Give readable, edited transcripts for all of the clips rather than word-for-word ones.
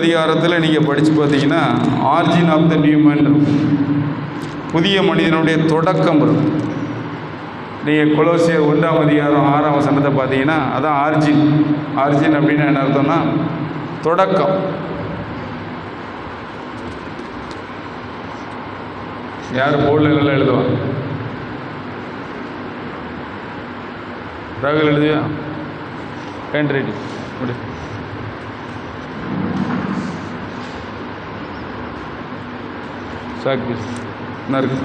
அதிகாரத்தில் நீங்கள் படித்து பார்த்தீங்கன்னா origin of the new man, புதிய மனிதனுடைய தொடக்கம் இருக்கும். நீங்கள் கொலோசியர் 1ஆம் அதிகாரம் 6ஆம் வசனத்தை பார்த்தீங்கன்னா அதான் ஆரிஜின். ஆரிஜின் அப்படின்னா என்ன அர்த்தம்னா தொடக்கம். யார் போர்டில் எல்லாம் எழுதுவாங்க? ராகுல் எழுதியா? ஹேண்ட் ரைட்டிங் அப்படி சாக்கு என்ன இருக்கு?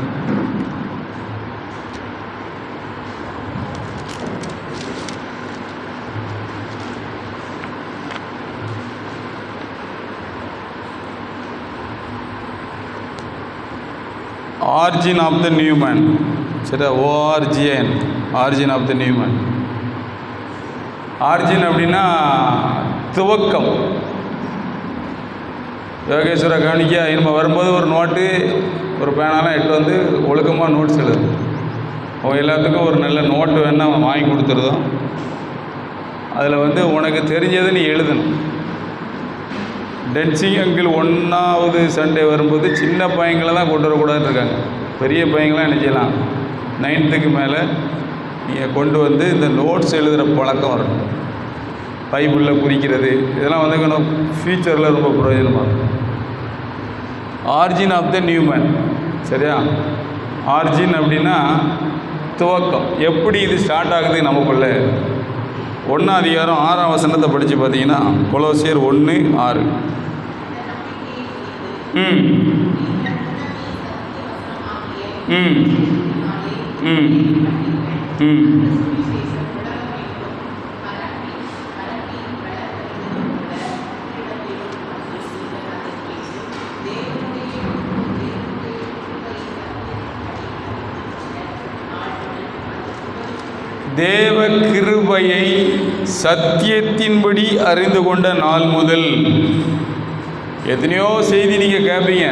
Origin of the new man. சரியா? ORGN, origin of the new man. Origin அப்படின்னா துவக்கம். யோகேஸ்வர கவனிக்க நம்ம வரும்போது ஒரு நோட்டு ஒரு பேனாலாம் எட்டு வந்து ஒழுக்கமாக நோட்ஸ் எழுது. அவங்க எல்லாத்துக்கும் ஒரு நல்ல நோட்டு வேணால் அவன் வாங்கி கொடுத்துருதோம். அதில் வந்து உனக்கு தெரிஞ்சதை நீ எழுதணும். டென்சிங் அங்கிள் 1வது சண்டே வரும்போது சின்ன பையங்களை தான் கொண்டு வரக்கூடாதுன்னு இருக்காங்க. பெரிய பையங்களாம் என்ன செய்யலாம், 9th மேலே நீங்கள் கொண்டு வந்து இந்த நோட்ஸ் எழுதுகிற பழக்கம் வரணும். பைபிளில் குறிக்கிறது இதெல்லாம் வந்து ஃபியூச்சரில் ரொம்ப பிரயோஜனமாக இருக்கும். Origin of the new man. சரியா? ஆரிஜின் அப்படின்னா துவக்கம். எப்படி இது ஸ்டார்ட் ஆகுது நமக்குள்ள? 1ஆம் அதிகாரம் 6ஆம் வசனத்தை படித்து பார்த்தீங்கன்னா கொலோசியர் 1:6. ம் ம் ம் ம் தேவ கிருபையை சத்தியத்தின்படி அறிந்து கொண்ட நாள் முதல். எத்தனையோ செய்தி நீங்கள் கேட்பீங்க,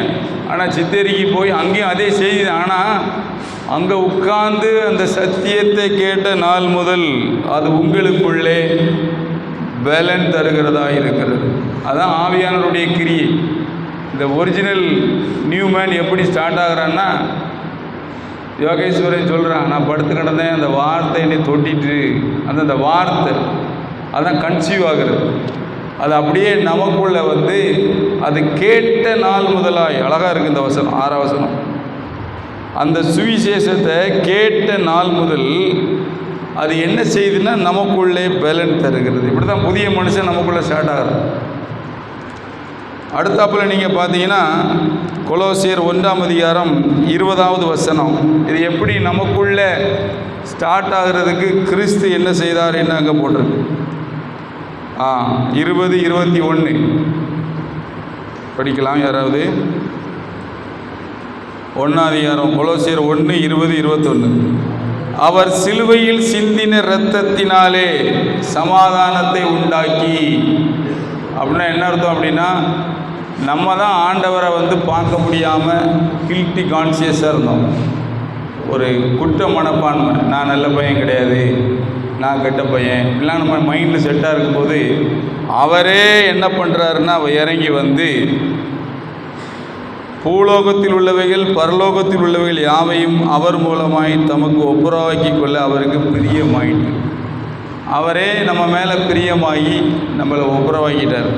ஆனால் சித்தரிக்கு போய் அங்கேயும் அதே செய்தி. ஆனால் அங்கே உட்கார்ந்து அந்த சத்தியத்தை கேட்ட நாள் முதல் அது உங்களுக்குள்ளே பலன் தருகிறதா இருக்கிறது. அதான் ஆவியானவருடைய கிரியை. இந்த ஒரிஜினல் நியூ மேன் எப்படி ஸ்டார்ட் ஆகுறான்னா, யோகேஸ்வரன் சொல்கிறான், நான் படுத்து கிடந்தேன், அந்த வார்த்தை என்னை தொட்டிட்டு, அந்த வார்த்தை அதான் கன்சீவ் ஆகிறது. அது அப்படியே நமக்குள்ளே வந்து அது கேட்ட நாள் முதலாய். அழகாக இருக்குது இந்த வசனம், 6ஆம் வசனம். அந்த சுவிசேஷத்தை கேட்ட நாள் முதல் அது என்ன செய்யுதுன்னா நமக்குள்ளே பலன் தருகிறது. இப்படி தான் புதிய மனுஷன் நமக்குள்ளே ஸ்டார்ட் ஆகிறது. அடுத்தாப்பில் நீங்கள் பார்த்தீங்கன்னா கொலோசியர் 1ஆம் அதிகாரம் 20வது வசனம். இது எப்படி நமக்குள்ளே ஸ்டார்ட் ஆகிறதுக்கு கிறிஸ்து என்ன செய்தார் என்ன அங்கே போட்டிருக்கு. 20-21 படிக்கலாம் யாராவது. 1ஆம் அதிகாரம் கொலோசியர் 1:20-21. அவர் சிலுவையில் சிந்தின இரத்தத்தினாலே சமாதானத்தை உண்டாக்கி. அப்படின்னா என்ன அர்த்தம் அப்படின்னா, நம்ம தான் ஆண்டவரை வந்து பார்க்க முடியாமல் கில்ட்டி கான்சியஸாக இருந்தோம். ஒரு குற்ற மனப்பான்மை, நான் நல்ல பையன் கிடையாது, நான் கெட்ட பையன், இப்படிலாம் நம்ம மைண்டில் செட்டாக இருக்கும்போது அவரே என்ன பண்ணுறாருன்னா இறங்கி வந்து பூலோகத்தில் உள்ளவைகள் பரலோகத்தில் உள்ளவைகள் யாவையும் அவர் மூலமாய் தமக்கு ஒப்புரவாக்கி கொள்ள அவருக்கு பிரியமாயிட்டு. அவரே நம்ம மேலே பிரியமாகி நம்மளை ஒப்புரவாக்கிட்டார்.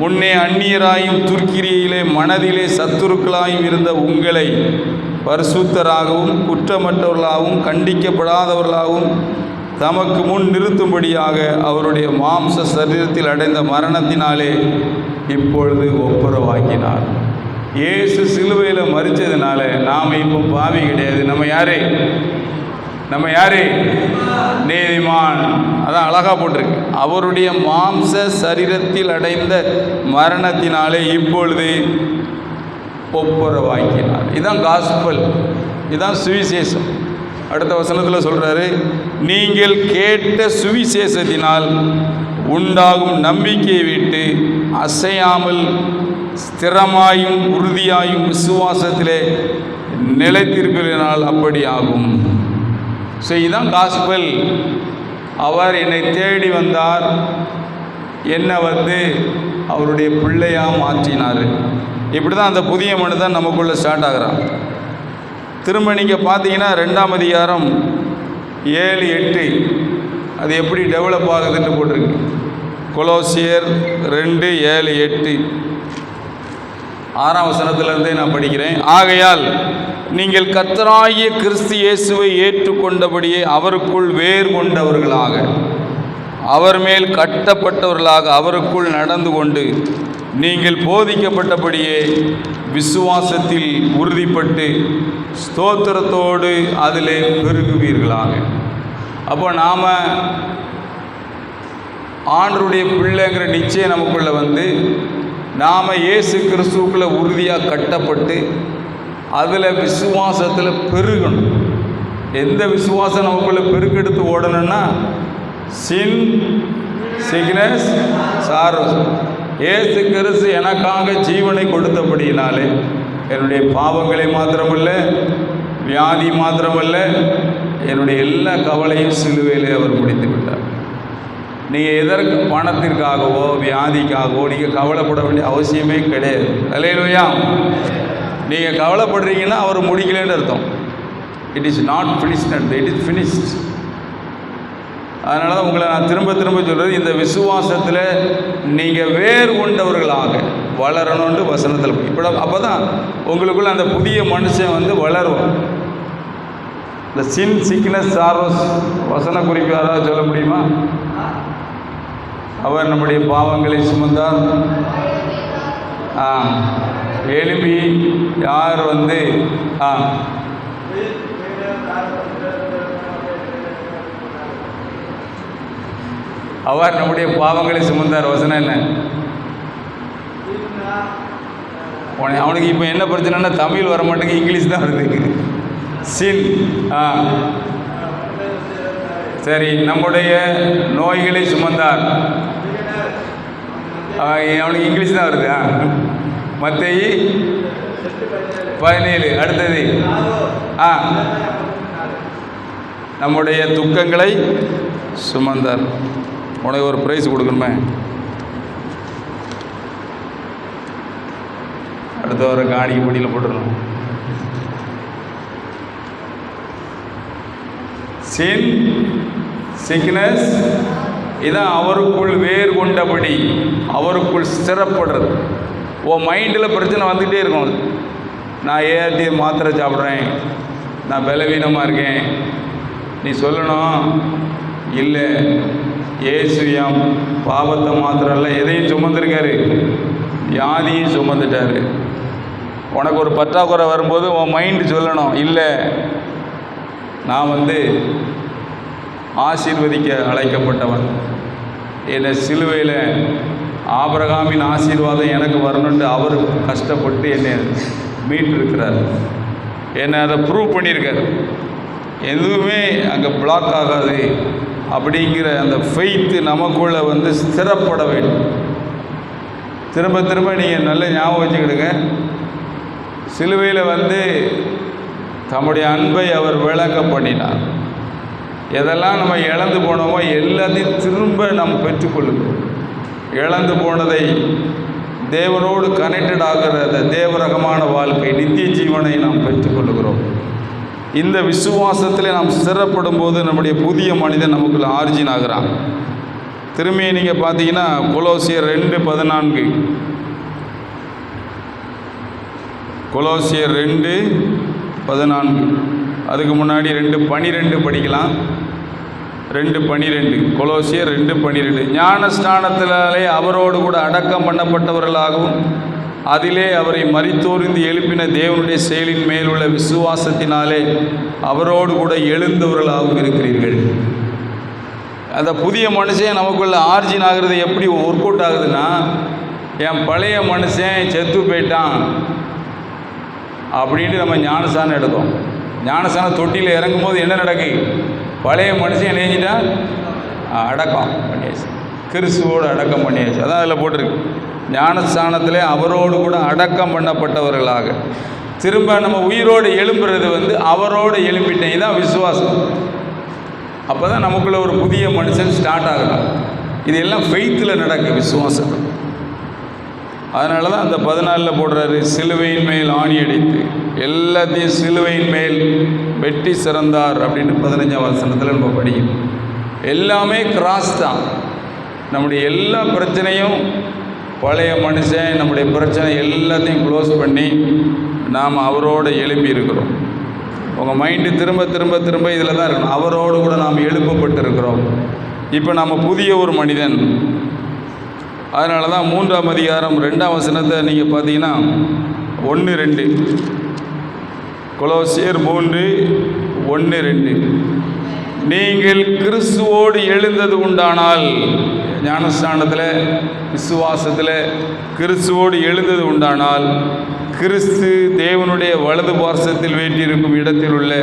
முன்னே அந்நியராயும் துர்க்கிரியிலே மனதிலே சத்துருக்களாயும் இருந்த உங்களை பரிசுத்தராகவும் குற்றமற்றவர்களாகவும் கண்டிக்கப்படாதவர்களாகவும் தமக்கு முன் நிறுத்தும்படியாக அவருடைய மாம்ச சரீரத்தில் அடைந்த மரணத்தினாலே இப்பொழுது ஒப்புரவாக்கினார். இயேசு சிலுவையில் மரித்ததுனால நாம் இப்போ பாவி கிடையாது. நம்ம யாரு? நீதிமான். அதான் அழகாக போட்டிருக்கு. அவருடைய மாம்ச சரீரத்தில் அடைந்த மரணத்தினாலே இப்பொழுது ஒப்புரவாக்கினார். இதுதான் காஸ்பல், இதுதான் சுவிசேஷம். அடுத்த வசனத்தில் சொல்கிறாரு, நீங்கள் கேட்ட சுவிசேஷத்தினால் உண்டாகும் நம்பிக்கையை விட்டு அசையாமல் ஸ்திரமாயும் உறுதியாயும் விசுவாசத்திலே நிலைத்திருப்பதினால் அப்படி ஆகும். ஸோ இதுதான் காஸ்பல். அவர் என்னை தேடி வந்தார், என்னை அவருடைய பிள்ளையாக மாற்றினார். இப்படி தான் அந்த புதிய மனிதன் நமக்குள்ளே ஸ்டார்ட் ஆகிறான். திரும்ப நீங்கள் பார்த்தீங்கன்னா 2ஆம் அதிகாரம் 7-8 அது எப்படி டெவலப் ஆகுதுன்னு போட்டிருக்கு. கொலோசியர் 2:7-8 6ஆம் வசனத்திலிருந்தே நான் படிக்கிறேன். ஆகையால் நீங்கள் கர்த்தராகிய கிறிஸ்து இயேசுவை ஏற்றுக்கொண்டபடியே அவருக்குள் வேர் கொண்டவர்களாக, அவர் மேல் கட்டப்பட்டவர்களாக அவருக்குள் நடந்து கொண்டு நீங்கள் போதிக்கப்பட்டபடியே விசுவாசத்தில் உறுதிப்பட்டு ஸ்தோத்திரத்தோடு அதிலே பெருகுவீர்களாக. அப்போ நாம் ஆண்டவருடைய பிள்ளைங்கிற நிச்சயம் நமக்குள்ளே நாம் இயேசு கிறிஸ்துவுக்குள்ளே உறுதியாக கட்டப்பட்டு அதில் விசுவாசத்தில் பெருகணும். எந்த விசுவாசம் நமக்குள்ளே பெருக்கெடுத்து ஓடணும்னா சின், சிக்னஸ், சாரோஸ். இயேசு கிறிஸ்து எனக்காக ஜீவனை கொடுத்தபடியினாலே என்னுடைய பாவங்களை மாத்திரமல்ல, வியாதி மாத்திரமல்ல, என்னுடைய எல்லா கவலையும் சிலுவையிலே அவர் முடித்து விட்டார். நீங்கள் எதற்கு பணத்திற்காகவோ வியாதிக்காகவோ நீங்கள் கவலைப்பட வேண்டிய அவசியமே கிடையாது. அல்லேலூயா. நீங்கள் கவலைப்படுறீங்கன்னா அவர் முடிக்கலன்னு அர்த்தம். It is not finished, it is finished. அதனால தான் உங்களை நான் திரும்ப திரும்ப சொல்கிறது, இந்த விசுவாசத்தில் நீங்கள் வேர் கொண்டவர்களாக வளரணுன்ட்டு வசனத்தில் இப்போ அப்போ தான் உங்களுக்குள்ள அந்த புதிய மனுஷன் வளரும். இந்த சின், சிக்னஸ், சாரோஸ் வசன குறிப்பு யாராவது சொல்ல முடியுமா? அவர் நம்முடைய பாவங்களை சுமந்தார். எழுப்பி யார் அவர் நம்முடைய பாவங்களை சுமந்தார். வசனம் என்ன? அவனுக்கு இப்போ என்ன பிரச்சனைனா தமிழ் வர மாட்டேங்குது, இங்கிலீஷ் தான் வருது. சின். சரி, நம்முடைய நோய்களை சுமந்தார். அவனுக்கு இங்கிலீஷ் தான் வருது. மத்தேயு 17. அடுத்தது நம்முடைய துக்கங்களை சுமந்தார். உனக்கு ஒரு ப்ரைஸ் கொடுக்கணுமே. அடுத்த வாரம் காணிக்கை பொடியில் போட்டுருணும். சின், சிக்னஸ், இதான் அவருக்குள் வேர் கொண்டபடி அவருக்குள் ஸ்திரப்படுறது. உன் மைண்டில் பிரச்சனை வந்துக்கிட்டே இருக்கும். நான் ஏஆர்டி மாத்திரை சாப்பிட்றேன், நான் பலவீனமாக இருக்கேன். நீ சொல்லணும், இல்லை இயேசுயாம் பாவத்தை மாத்திரம் இல்லை, எதையும் சுமந்துருக்காரு, வியாதியும் சுமந்துட்டார். உனக்கு ஒரு பற்றாக்குறை வரும்போது உன் மைண்டு சொல்லணும், இல்லை நான் ஆசீர்வதிக்க அழைக்கப்பட்டவன், என்னை சிலுவையில் ஆபிரகாமின் ஆசீர்வாதம் எனக்கு வரணுன்ட்டு அவர் கஷ்டப்பட்டு என்னை மீட்டிருக்கிறார், என்னை அதை ப்ரூவ் பண்ணியிருக்கார். எதுவுமே அங்கே பிளாக் ஆகாது அப்படிங்கிற அந்த ஃபெய்த்து நமக்குள்ளே ஸ்திரப்பட வேண்டும். திரும்ப திரும்ப நீங்கள் நல்ல ஞாபகம் வச்சுக்கிடுங்க. சிலுவையில் தம்முடைய அன்பை அவர் விளங்க பண்ணினார். எதெல்லாம் நம்ம இழந்து போனோமோ எல்லாத்தையும் திரும்ப நாம் பெற்றுக்கொள்ளுகிறோம். இழந்து போனதை தேவனோடு கனெக்டட் ஆகிற அந்த தேவரகமான வாழ்க்கை, நித்திய ஜீவனை நாம் பெற்றுக்கொள்ளுகிறோம். இந்த விசுவாசத்தில் நாம் ஸ்திரப்படும் போது நம்முடைய புதிய மனிதன் நமக்குள்ள ஆர்ஜின் ஆகிறான். திரும்பி நீங்கள் பார்த்தீங்கன்னா கொலோசியர் 2:14, கொலோசியர் 2:14, அதுக்கு முன்னாடி 2:12 படிக்கலாம். 2:12, கொலோசியர் 2:12. ஞான ஸ்நானத்தினாலே அவரோடு கூட அடக்கம் பண்ணப்பட்டவர்களாகவும் அதிலே அவரை மரித்தோர்ந்து எழுப்பின தேவனுடைய செயலின் மேலுள்ள விசுவாசத்தினாலே அவரோடு கூட எழுந்தவர்களாகவும் இருக்கிறீர்கள். அந்த புதிய மனுஷன் நமக்குள்ள ஆர்ஜின் ஆகிறது எப்படி ஒர்க் அவுட் ஆகுதுன்னா, என் பழைய மனுஷன் செத்து போயிட்டான் அப்படின்ட்டு நம்ம ஞானஸ்தானம் எடுத்தோம். ஞானஸ்தானம் தொட்டியில் இறங்கும் போது என்ன நடக்கு? பழைய மனுஷன் நினைஞ்சிட்டா அடக்கம் பண்ணியாச்சு, கிறிஸ்துவோடு அடக்கம் பண்ணியாச்சு. அதான் அதில் போட்டிருக்கு, ஞானஸ்தானத்திலே அவரோடு கூட அடக்கம் பண்ணப்பட்டவர்களாக. திரும்ப நம்ம உயிரோடு எழும்புறது அவரோடு எழும்பிட்டேன். இதுதான் விசுவாசம். அப்போ தான் நமக்குள்ள ஒரு புதிய மனுஷன் ஸ்டார்ட் ஆகணும். இது எல்லாம் ஃபெய்த்தில் நடக்க விசுவாசம். அதனால தான் அந்த 14 போடுறாரு, சிலுவையின் மேல் ஆணி அடித்து எல்லாத்தையும் சிலுவையின் மேல் வெட்டி சிறந்தார் அப்படின்னு 15ஆம் வசனத்தில் நம்ம படிக்கணும். எல்லாமே கிராஸ் தான். நம்முடைய எல்லா பிரச்சனையும், பழைய மனுஷன், நம்முடைய பிரச்சனை எல்லாத்தையும் க்ளோஸ் பண்ணி நாம் அவரோடு எழுப்பி இருக்கிறோம். உங்கள் மைண்டு திரும்ப திரும்ப திரும்ப இதில் தான் இருக்கணும். அவரோடு கூட நாம் எழுப்பப்பட்டு இருக்கிறோம். இப்போ நம்ம புதிய ஒரு மனிதன். அதனால தான் 3ஆம் அதிகாரம் 2ஆம் வசனத்தை நீங்கள் பார்த்தீங்கன்னா 1-2, கொலோசியர் 3:1-2, நீங்கள் கிறிஸ்துவோடு எழுந்தது உண்டானால், ஞானஸ்நானத்தில் விசுவாசத்தில் கிறிஸ்துவோடு எழுந்தது உண்டானால், கிறிஸ்து தேவனுடைய வலது பார்சத்தில் வீற்றிருக்கும் இடத்தில் உள்ள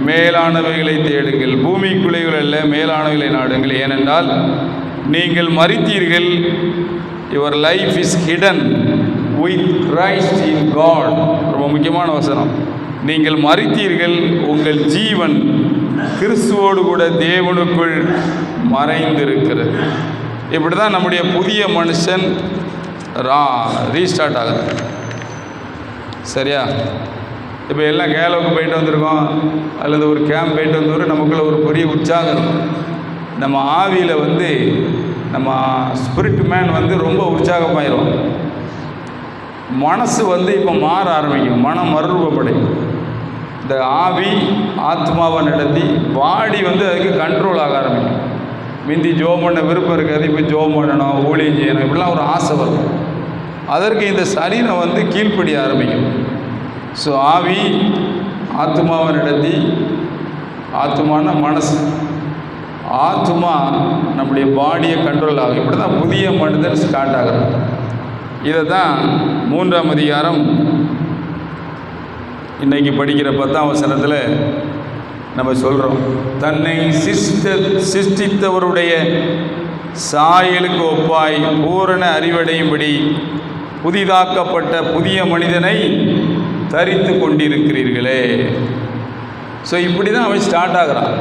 மேலானவைகளை தேடுங்கள், பூமிக்குள்ளைகள் அல்ல மேலானவைகளை நாடுங்கள். ஏனென்றால் நீங்கள் மரித்தீர்கள், your life is hidden with Christ in God. ரொம்ப முக்கியமான வசனம். நீங்கள் மரித்தீர்கள், உங்கள் ஜீவன் கிறிஸ்துவோடு கூட தேவனுக்குள் மறைந்திருக்கிறது. இப்படி தான் நம்முடைய புதிய மனுஷன் ரீஸ்டார்ட் ஆகுது. சரியா? இப்போ எல்லாம் கேலோவுக்கு போயிட்டு வந்திருக்கோம், அல்லது ஒரு கேம்ப் போயிட்டு வந்தவரை நமக்குள்ள ஒரு பெரிய உற்சாகம் இருக்கும். நம்ம ஆவியில் நம்ம ஸ்பிரிட் மேன் ரொம்ப உற்சாகமாயிரும். மனசு இப்போ மாற ஆரம்பிக்கும், மனம் மறுரூபப்படையும். இந்த ஆவி ஆத்மாவை நடத்தி பாடி அதுக்கு கண்ட்ரோல் ஆக ஆரம்பிக்கும். முந்தி ஜோம் பண்ண விருப்பம் இருக்காது, இப்போ ஜோம் பண்ணணும், ஊழியம் செய்யணும், இப்படிலாம் ஒரு ஆசை வரும். அதற்கு இந்த சரீரம் கீழ்ப்படிய ஆரம்பிக்கும். ஸோ ஆவி ஆத்மாவை நடத்தி, ஆத்மான மனசு, ஆத்மா நம்முடைய பாடியை கண்ட்ரோல் ஆகும். இப்படி தான் புதிய மனிதன் ஸ்டார்ட் ஆகுது. இதை தான் 3ஆம் அதிகாரம் இன்றைக்கி படிக்கிற 10ஆம் வசனத்தில் நம்ம சொல்கிறோம். தன்னை சிருஷ்டித்தவருடைய சாயலுக்கு ஒப்பாய் பூரண அறிவடையும்படி புதிதாக்கப்பட்ட புதிய மனிதனை தரித்து கொண்டிருக்கிறீர்களே. ஸோ இப்படி தான் அவன் ஸ்டார்ட் ஆகிறான்.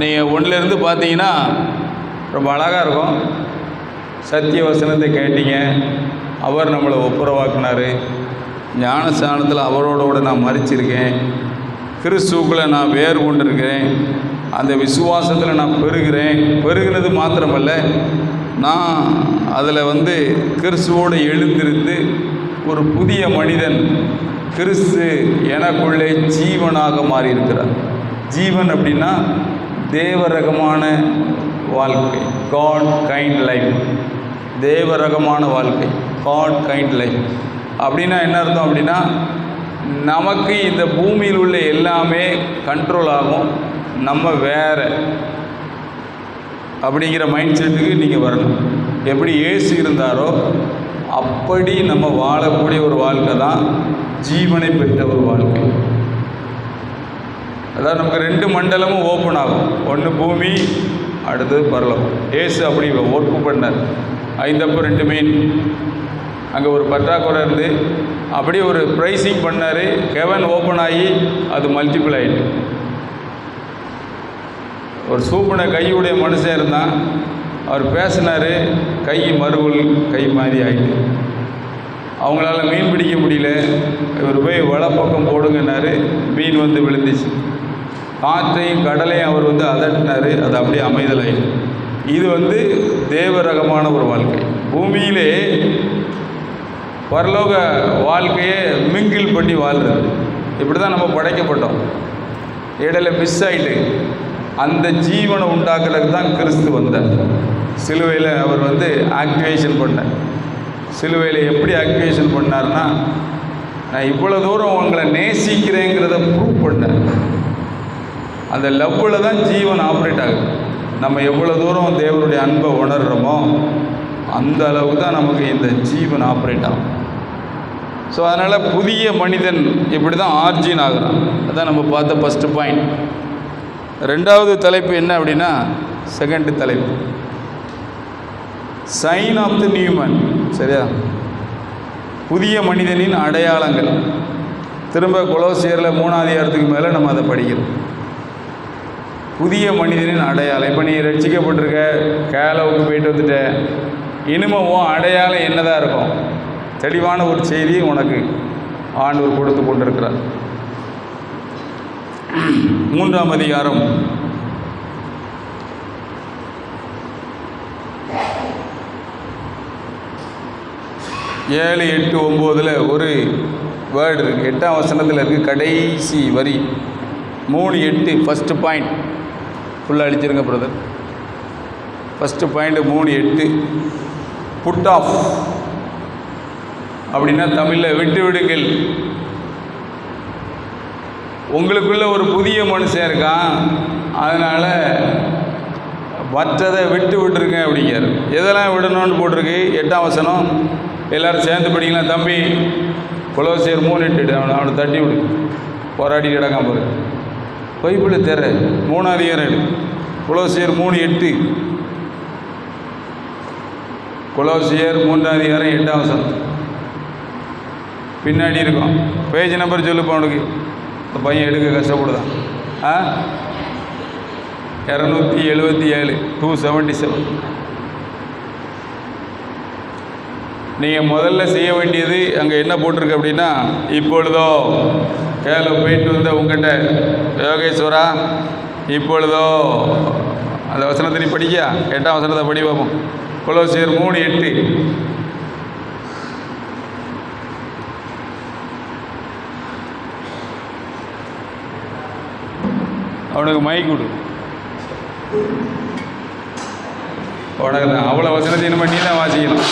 நீங்கள் 1லேருந்து பார்த்தீங்கன்னா ரொம்ப அழகாக இருக்கும். சத்திய வசனத்தை கேட்டீங்க, அவர் நம்மளை ஒப்புரவாக்குனார், ஞானஸ்நானத்தில் அவரோட கூட நான் மரிச்சிருக்கேன், கிறிஸ்துவுக்குள்ளே நான் வேறு கொண்டிருக்கிறேன், அந்த விசுவாசத்தில் நான் பெருகினது மாத்திரமல்ல, நான் அதில் கிறிஸ்துவோடு எழுந்திருந்து ஒரு புதிய மனிதன், கிறிஸ்து எனக்குள்ளே ஜீவனாக மாறியிருக்கிறார். ஜீவன் அப்படின்னா தேவரகமான வாழ்க்கை, காட் கைண்ட் லைஃப். தேவரகமான வாழ்க்கை, காட் கைண்ட் லைஃப் அப்படின்னா என்ன அர்த்தம்? அப்படின்னா நமக்கு இந்த பூமியில் உள்ள எல்லாமே கண்ட்ரோல் ஆகும், நம்ம வேற அப்படிங்கிற மைண்ட் செட்டுக்கு நீங்கள் வரணும். எப்படி இயேசு இருந்தாரோ அப்படி நம்ம வாழக்கூடிய ஒரு வாழ்க்கை தான் ஜீவனை பெற்ற ஒரு வாழ்க்கை. அதாவது நமக்கு 2 மண்டலமும் ஓப்பன் ஆகும். ஒன்று பூமி, அடுத்தது பரலோகம். இயேசு அப்படி ஒர்க்கு பண்ணார். 5 அப்பம் 2 மீன், அங்கே ஒரு பற்றாக்குறை இருந்து அப்படியே ஒரு ப்ரைஸிங் பண்ணார். ஹெவன் ஓப்பன் ஆகி அது மல்டிபிள் ஆகிட்டு. ஒரு சூப்பனை கையுடைய மனுஷன் இருந்தான், அவர் பேசினார், கை மறுகுள் கை மாதிரி ஆகிட்டு. அவங்களால மீன் பிடிக்க முடியல, இவர் போய் வலப்பக்கம் போடுங்கன்னாரு, மீன் விழுந்துச்சு. காற்றையும் கடலையும் அவர் அதட்டினார், அது அப்படியே அமைதலாயிடும். இது தேவரகமான ஒரு வாழ்க்கை. பூமியிலே பரலோக வாழ்க்கையை மிங்கிள் பண்ணி வாழ்கிறது. இப்படி தான் நம்ம படைக்கப்பட்டோம். இடையில மிஸ் ஆகிட்டு அந்த ஜீவனை உண்டாக்குறதுக்கு தான் கிறிஸ்து வந்தார். சிலுவையில் அவர் ஆக்டிவேஷன் பண்ணார். சிலுவையில் எப்படி ஆக்டிவேஷன் பண்ணார்னா, நான் இவ்வளோ தூரம் உங்களை நேசிக்கிறேங்கிறத ப்ரூவ் பண்ணேன். அந்த லவ்வில் தான் ஜீவன் ஆப்ரேட் ஆகுது. நம்ம எவ்வளோ தூரம் தேவனுடைய அன்பை உணர்கிறோமோ அந்த அளவுக்கு தான் நமக்கு இந்த ஜீவன் ஆப்ரேட் ஆகும். ஸோ அதனால் புதிய மனிதன் இப்படி தான் ஆர்ஜின் ஆகுறான். அதான் நம்ம பார்த்த ஃபஸ்ட்டு பாயிண்ட். 2வது தலைப்பு என்ன அப்படின்னா, செகண்ட் தலைப்பு sign of the new man. சரியா? புதிய மனிதனின் அடையாளங்கள். திரும்ப கொலோசியரில் 3ஆம் அதிகாரத்துக்கு மேலே நம்ம அதை படிக்கிறோம். புதிய மனிதனின் அடையாளம். இப்போ நீ ரட்சிக்கப்பட்டிருக்க, கேலவுக்கு போயிட்டு வந்துட்ட, இனிமேவும் அடையாளம் என்னதான் இருக்கும்? தெளிவான ஒரு செய்தி உனக்கு ஆண்டவர் கொடுத்து கொண்டிருக்கிறார். 3ஆம் அதிகாரம் 7, 8, 9 ஒரு வேர்டு இருக்குது. 8ஆம் வசனத்தில் இருக்குது கடைசி வரி 3, 8. ஃபஸ்ட்டு பாயிண்ட் ஃபுல்லாக அடிச்சிருங்க brother. First point 3, 8. Put off அப்படின்னா தமிழில் விட்டு விடுங்கள். உங்களுக்குள்ள ஒரு புதிய மனுஷன் இருக்கான், அதனால் மற்றதை விட்டுருங்க அப்படிங்கிறார். எதெல்லாம் விடணும்னு போட்டிருக்கு 8ஆம் வசனம். எல்லோரும் சேர்ந்து படிக்கலாம். தம்பி கொலோசியர் 3:8 அவனை தட்டி விடு, போராடி கிடக்காம பாரு. பைபிளை தெர 3ஆம் அதிகாரம் கொலோசியர் 3:8. கொலோசியர் 3ஆம் அதிகாரம் 8ஆம் வசனம் பின்னாடி இருக்கும். பேஜ் நம்பர் சொல்லுப்பா உனக்கு. இந்த பையன் எடுக்க கஷ்டப்படுதான். 277 277. நீங்கள் முதல்ல செய்ய வேண்டியது அங்கே என்ன போட்டிருக்கு அப்படின்னா, இப்பொழுதோ கேல போயிட்டு வந்த உங்கள்கிட்ட யோகேஸ்வரா, இப்பொழுதோ அந்த வசனத்தை நீ படிக்கா. 8ஆம் வசனத்தை படி பார்ப்போம். கொலோசியர் 3:8. அவனுக்கு மைக் கொடு. உனக்கு தான் அவ்வளோ வசனத்தை நம்ம நீ தான் வாசிக்கணும்.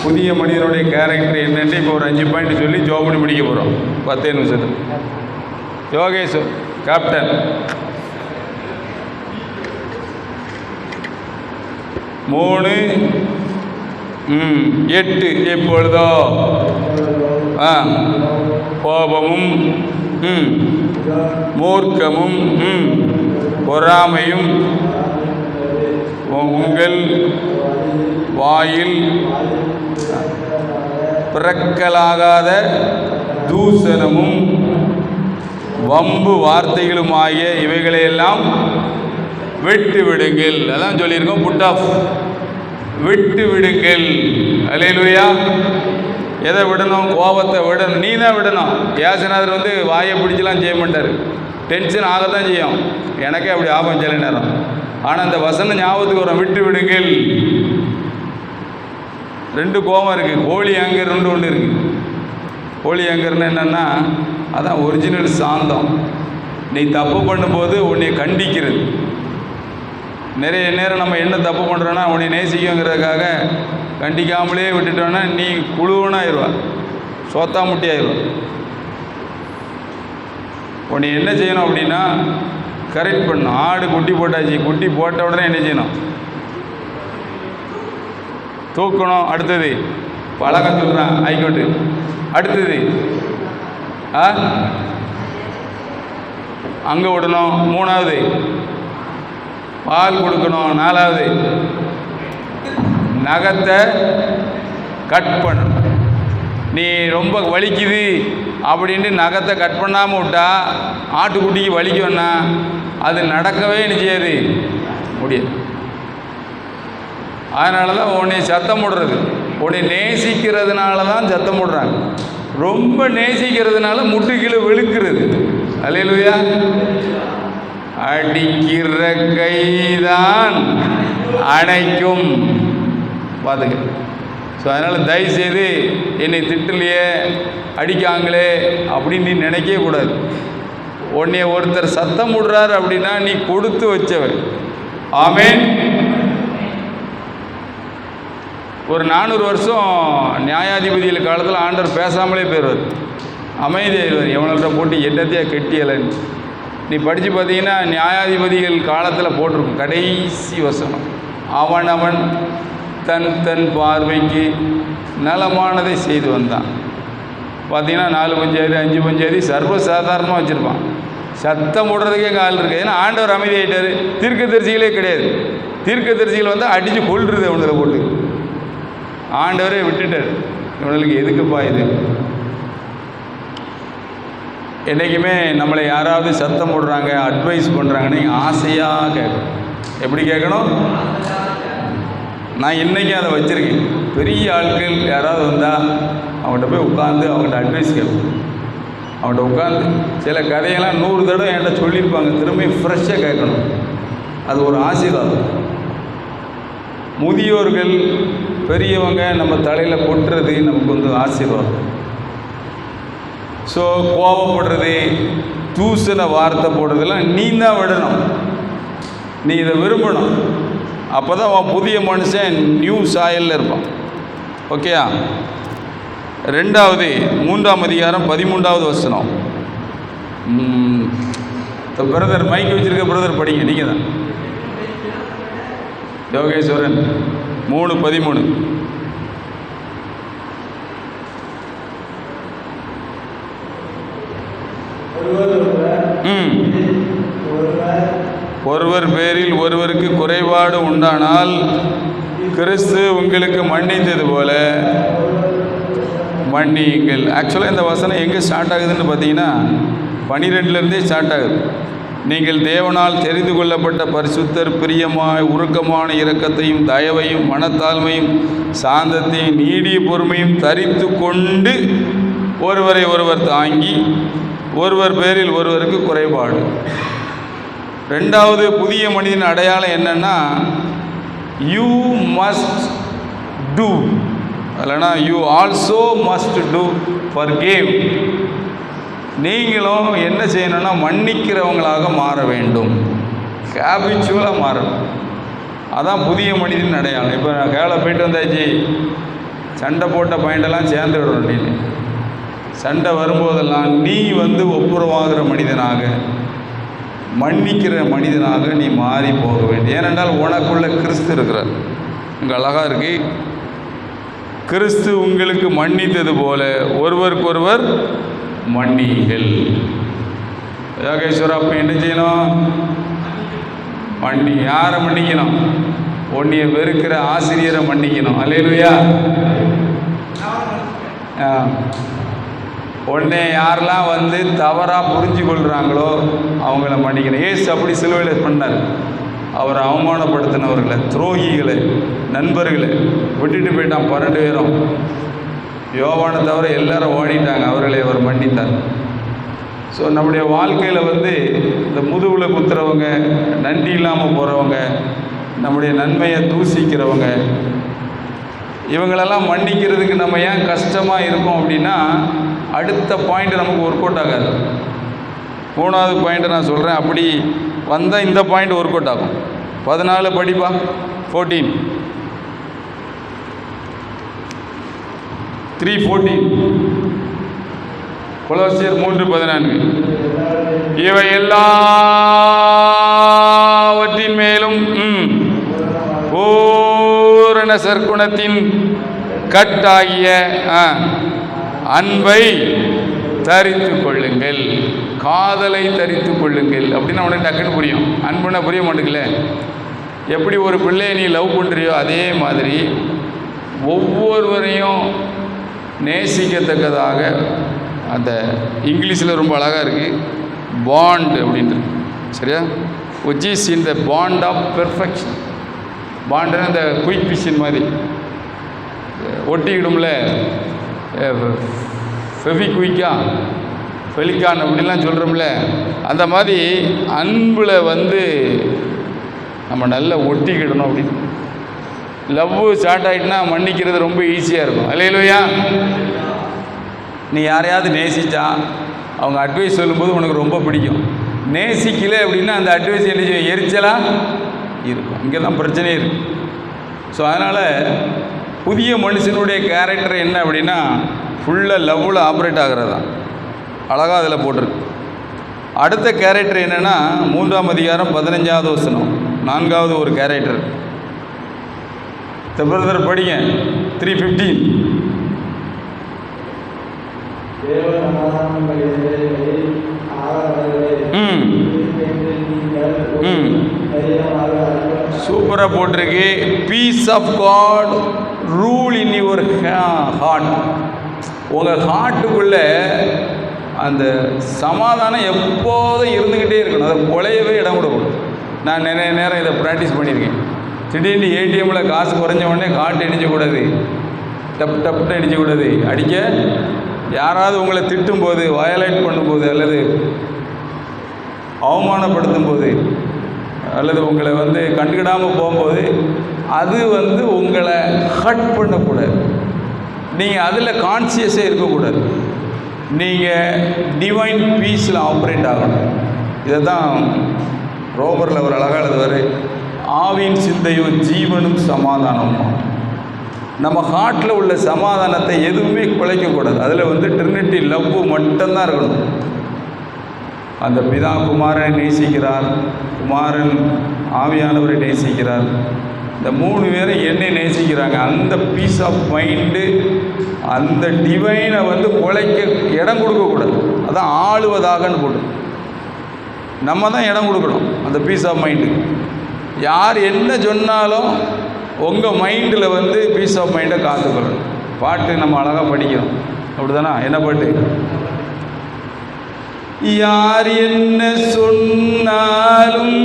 புதிய மனிதனுடைய கேரக்டர் என்னென்று இப்போ ஒரு 5 பாயிண்ட் சொல்லி ஜோப் பண்ணி முடிக்க போகிறோம் 10 நிமிஷத்தில். யோகேஷ் கேப்டன். 3, 8. எப்பொழுதோ கோபமும் மூர்க்கமும் பொறாமையும் உங்கள் வாயில் பிறக்கலாகாத தூசணமும் வம்பு வார்த்தைகளுமாகிய இவைகளையெல்லாம் விட்டு விடுங்கள். அதான் சொல்லியிருக்கோம், புட் ஆஃப், விட்டு விடுங்கள். அல்லேலூயா. எதை விடணும்? கோபத்தை விடணும். நீ தான் விடணும். யாசனாதர் வந்து வாயை பிடிச்சலாம் செய்ய மாட்டார். டென்ஷன் ஆகத்தான் செய்யும். எனக்கே அப்படி ஆபம் சில நேரம். ஆனால் அந்த வசனம் ஞாபகத்துக்கு வரும், விட்டு விடுங்கள். 2 கோபம் இருக்குது. ஹோலி ஆங்கர் ஒன்று இருக்குது. ஹோலி ஆங்கர்னு என்னென்னா, அதான் ஒரிஜினல் சாந்தம். நீ தப்பு பண்ணும்போது உன்னை கண்டிக்கிறது. நிறைய நேரம் நம்ம என்ன தப்பு பண்ணுறோன்னா, உன்னை நேசிக்குங்கிறதுக்காக கண்டிக்காமலே விட்டுட்டோன்னா நீ குழுவனாயிருவா, சோத்தா முட்டி ஆயிடுவா. உன்னை என்ன செய்யணும் அப்படின்னா, கரெக்ட் பண்ணணும். ஆடு குட்டி போட்டாச்சு, குட்டி போட்ட உடனே என்ன செய்யணும்? தூக்கணும். அடுத்தது பழக்கம் சொல்கிறான் ஐக்கோட்டு. அடுத்தது அங்கே விடணும். 3வது பால் கொடுக்கணும். 4வது நகத்தை கட் பண்ணணும். நீ ரொம்ப வலிக்குது அப்படின்ட்டு நகத்தை கட் பண்ணாமல் விட்டா ஆட்டுக்குட்டிக்கு வலிக்கும்னா அது நடக்கவே செய்யாது, முடியாது. அதனால தான் உன்னை சத்தம் போடுறது. உன்னை நேசிக்கிறதுனால தான் சத்தம் போடுறாங்க. ரொம்ப நேசிக்கிறதுனால முட்டு கீழே வெளுக்கிறது. அல்லேலூயா. அடிக்கிற கைதான் அணைக்கும். பார்த்துக்க. ஸோ அதனால் தயவுசெய்து என்னை திட்டலையே, அடிக்காங்களே அப்படின்னு நீ நினைக்கவே கூடாது. உன்னை ஒருத்தர் சத்தம் விடுறாரு அப்படின்னா நீ கொடுத்து வச்சவன். ஆமென். ஒரு 400 வருஷம் நியாயாதிபதிகள் காலத்தில் ஆண்டவர் பேசாமலே போயிடுவார், அமைதியாகிடுவார். எவனல்கிட்ட போட்டு என்னத்தையா கெட்டியலன்னு நீ படித்து பார்த்தீங்கன்னா நியாயாதிபதிகள் காலத்தில் போட்டிருக்கும் கடைசி வசனம், அவனவன் தன் தன் பார்வைக்கு நலமானதை செய்து வந்தான். பார்த்தீங்கன்னா 4 பஞ்சாயத்து 5 பஞ்சாயத்து சர்வசாதாரணமாக வச்சுருப்பான். சத்தம் போடுறதுக்கே கால் இருக்குது. ஏன்னா ஆண்டவர் அமைதியாகிட்டார். தீர்க்கதரிசிகளே கிடையாது. தீர்க்கதரிசிகள் வந்து அடித்து கொள்ளுறது அவனில் போட்டு. ஆண்டவரே விட்டுட்டார். இவனுக்கு எதுக்குப்பா இது? என்றைக்குமே நம்மளை யாராவது சத்தம் போடுறாங்க, அட்வைஸ் பண்ணுறாங்கன்னு ஆசையாக கேட்கணும். எப்படி கேட்கணும்? நான் இன்றைக்கி அதை வச்சுருக்கேன். பெரிய ஆட்கள் யாராவது வந்தால் அவங்கள்ட்ட போய் உட்காந்து அவங்கள்ட்ட அட்வைஸ் கேட்போம். அவங்கள்ட்ட உட்காந்து சில கதையெல்லாம் 100 தடவை என்கிட்ட சொல்லியிருப்பாங்க, திரும்பி ஃப்ரெஷ்ஷாக கேட்கணும். அது ஒரு ஆசீர்வாதம். முதியோர்கள் பெரியவங்க நம்ம தலையில் கொட்டுறது நமக்கு வந்து ஆசீர்வாதம். ஸோ கோபப்படுறது, தூசண வார்த்தை போடுறதெல்லாம் நீ தான் விடணும். நீ இதை விரும்பணும். அப்போ தான் அவன் புதிய மனுஷன் நியூ சாயலில் இருப்பான். ஓகேயா? 2வது 3ஆம் அதிகாரம் 13வது வசனம். பிரதர் மைக் வச்சுருக்க பிரதர் படிங்க, நீங்கள் தான். யோகேஸ்வரன் 3:13. ஒருவர் பேரில் ஒருவருக்கு குறைபாடு உண்டானால் கிறிஸ்து உங்களுக்கு மன்னித்தது போல மன்னியுங்கள். ஆக்சுவலாக இந்த வசனம் எங்கே ஸ்டார்ட் ஆகுதுன்னு பார்த்தீங்கன்னா 12லேருந்தே ஸ்டார்ட் ஆகுது. நீங்கள் தேவனால் தெரிந்து கொள்ளப்பட்ட பரிசுத்தர், பிரியமாய் உருக்கமான இரக்கத்தையும் தயவையும் மனத்தாழ்மையும் சாந்தத்தையும் நீடிய பொறுமையும் தரித்து கொண்டு ஒருவரை ஒருவர் தாங்கி ஒருவர் பேரில் ஒருவருக்கு குறைபாடு. 2வது புதிய மனிதன் அடையாளம் என்னன்னா, யூ மஸ்ட் டூ, இல்லைனா you also must do forgive. நீங்களும் என்ன செய்யணும்னா மன்னிக்கிறவங்களாக மாற வேண்டும், ஹேபிச்சுவலாக மாறணும். அதான் புதிய மனிதன் அடையாளம். இப்போ நான் கேரளா போயிட்டு வந்தாச்சு, சண்டை போட்ட பாயிண்டெல்லாம் சேர்ந்து விடணும். நீ சண்டை வரும்போதெல்லாம் நீ வந்து ஒப்புரவாகிற மனிதனாக, மன்னிக்கிற மனிதனாக நீ மாறி போக வேண்டும். ஏனென்றால் உனக்குள்ள கிறிஸ்து இருக்கிறார். இங்கே அழகாக இருக்கு, கிறிஸ்து உங்களுக்கு மன்னித்தது போல ஒருவருக்கொருவர் மன்னியுங்கள். யோகேஸ்வரா, அப்போ என்ன செய்யணும்? யாரை மன்னிக்கணும்? உன்னைய வெறுக்கிற ஆசிரியரை மன்னிக்கணும். அல்லேலூயா. உடனே யாரெல்லாம் வந்து தவறாக புரிஞ்சு கொள்கிறாங்களோ அவங்கள மன்னிக்கணும். ஏசு அப்படி சிலுவையில் பண்ணார். அவர் அவமானப்படுத்தினவர்களை, துரோகிகளை, நண்பர்களை விட்டுட்டு போயிட்டான். 12 பேரும். யோவானை தவிர எல்லாரும் ஓடிட்டாங்க, அவர்களை அவர் மன்னித்தார். ஸோ நம்முடைய வாழ்க்கையில் வந்து இந்த முதுகில் குத்துறவங்க, நன்றி இல்லாமல் போகிறவங்க, நம்முடைய நன்மையை தூசிக்கிறவங்க, இவங்களெல்லாம் மன்னிக்கிறதுக்கு நம்ம ஏன் கஷ்டமாக இருக்கும் அப்படின்னா, அடுத்த பாயிண்ட் நமக்கு ஒர்க் அவுட் ஆகாது. 3வது பாயிண்ட்டை நான் சொல்கிறேன். அப்படி வந்தால் இந்த பாயிண்ட் ஒர்க் அவுட் ஆகும். 14 படிப்பா. 14 3:14. கொலோசியர் 3:14. இவை எல்லாவற்றின் மேலும் பூரண சற்குணத்தின் கட்டாகிய அன்பை தரித்து கொள்ளுங்கள், காதலை தரித்து கொள்ளுங்கள். அப்படின்னு அவனுக்கு டக்குன்னு புரியும். அன்புன்னா புரிய மாட்டேங்கல. எப்படி ஒரு பிள்ளையை நீ லவ் பண்ணுறியோ அதே மாதிரி ஒவ்வொருவரையும் நேசிக்கத்தக்கதாக, அந்த இங்கிலீஷில் ரொம்ப அழகாக இருக்குது, பாண்ட் அப்படின்றது. சரியா? Which is in the bond of perfection. பாண்டுன்னா இந்த குயிக் ஃபிஷின் மாதிரி ஒட்டிக்கிடும்ல, ஃபெவிக்விக்கா, ஃபெலிக்கான் அப்படின்லாம் சொல்கிறோம்ல, அந்த மாதிரி அன்பில் வந்து நம்ம நல்லா ஒட்டிக்கிடணும். அப்படின்னு லவ் ஸ்டார்ட் ஆகிட்டுனா மன்னிக்கிறது ரொம்ப ஈஸியாக இருக்கும். அல்லேலூயா. நீ யாரையாவது நேசித்தா அவங்க அட்வைஸ் சொல்லும்போது உனக்கு ரொம்ப பிடிக்கும். நேசிக்கலை அப்படின்னா அந்த அட்வைஸ் என்ன செய்யும்? எரிச்சலாக இருக்கும். இங்கே தான் பிரச்சனையே இருக்குது. ஸோ அதனால் புதிய மனுஷனுடைய கேரக்டர் என்ன அப்படின்னா, ஃபுல்லாக லவ்வில் ஆப்ரேட் ஆகிறது தான். அழகாக அதில் போட்டிருக்கு. அடுத்த கேரக்டர் என்னென்னா 3ஆம் அதிகாரம் 15வது வசனம். 4வது ஒரு கேரக்டர். பிரதர் படிங்க. 3:15. சூப்பராக போட்டிருக்கு. Peace of God rule in your heart. உங்கள் ஹார்ட்டுக்குள்ளே அந்த சமாதானம் எப்போதும் இருந்துக்கிட்டே இருக்கணும். அதை குலையவே இடம் கொடுக்கணும். நான் நிறைய நேரம் இதை ப்ராக்டிஸ் பண்ணியிருக்கேன். திடீர்னு ஏடிஎம்மில் காசு குறைஞ்ச உடனே காட்டு அடிக்கக்கூடாது, டப்னு அடிக்கக்கூடாது. அடிக்க யாராவது உங்களை திட்டும்போது, வயலேட் பண்ணும்போது, அல்லது அவமானப்படுத்தும் போது, அல்லது உங்களை கண்டுக்கிடாமல் போகும்போது, அது உங்களை ஹர்ட் பண்ணக்கூடாது. நீங்கள் அதில் கான்சியஸே இருக்கக்கூடாது. நீங்கள் டிவைன் பீஸில் ஆப்ரேட் ஆகணும். இதை தான் ரோபரில் ஒரு அழகாக எழுதுவார், ஆவின் சிந்தையோ ஜீவனும் சமாதானமும். நம்ம ஹார்ட்டில் உள்ள சமாதானத்தை எதுவுமே குலைக்கக்கூடாது. அதில் ட்ரினிட்டி லவ் மட்டும்தான் இருக்கணும். அந்த பிதா குமாரனை நேசிக்கிறார், குமாரன் ஆவியானவரை நேசிக்கிறார். இந்த 3 பேரும் என்னை நேசிக்கிறாங்க. அந்த பீஸ் ஆஃப் மைண்டு, அந்த டிவைனை குலைக்க இடம் கொடுக்கக்கூடாது. அதான் ஆளுவதாகன்னு போட்டு நம்ம தான் இடம் கொடுக்கணும் அந்த பீஸ் ஆஃப் மைண்டு. யார் என்ன சொன்னாலும் உங்கள் மைண்டில் பீஸ் ஆஃப் மைண்டை காத்துக்கொள்ளணும். பாட்டு நம்ம அழகாக படிக்கிறோம், அப்படி தானே? என்ன பாட்டு? யார் என்ன சொன்னாலும்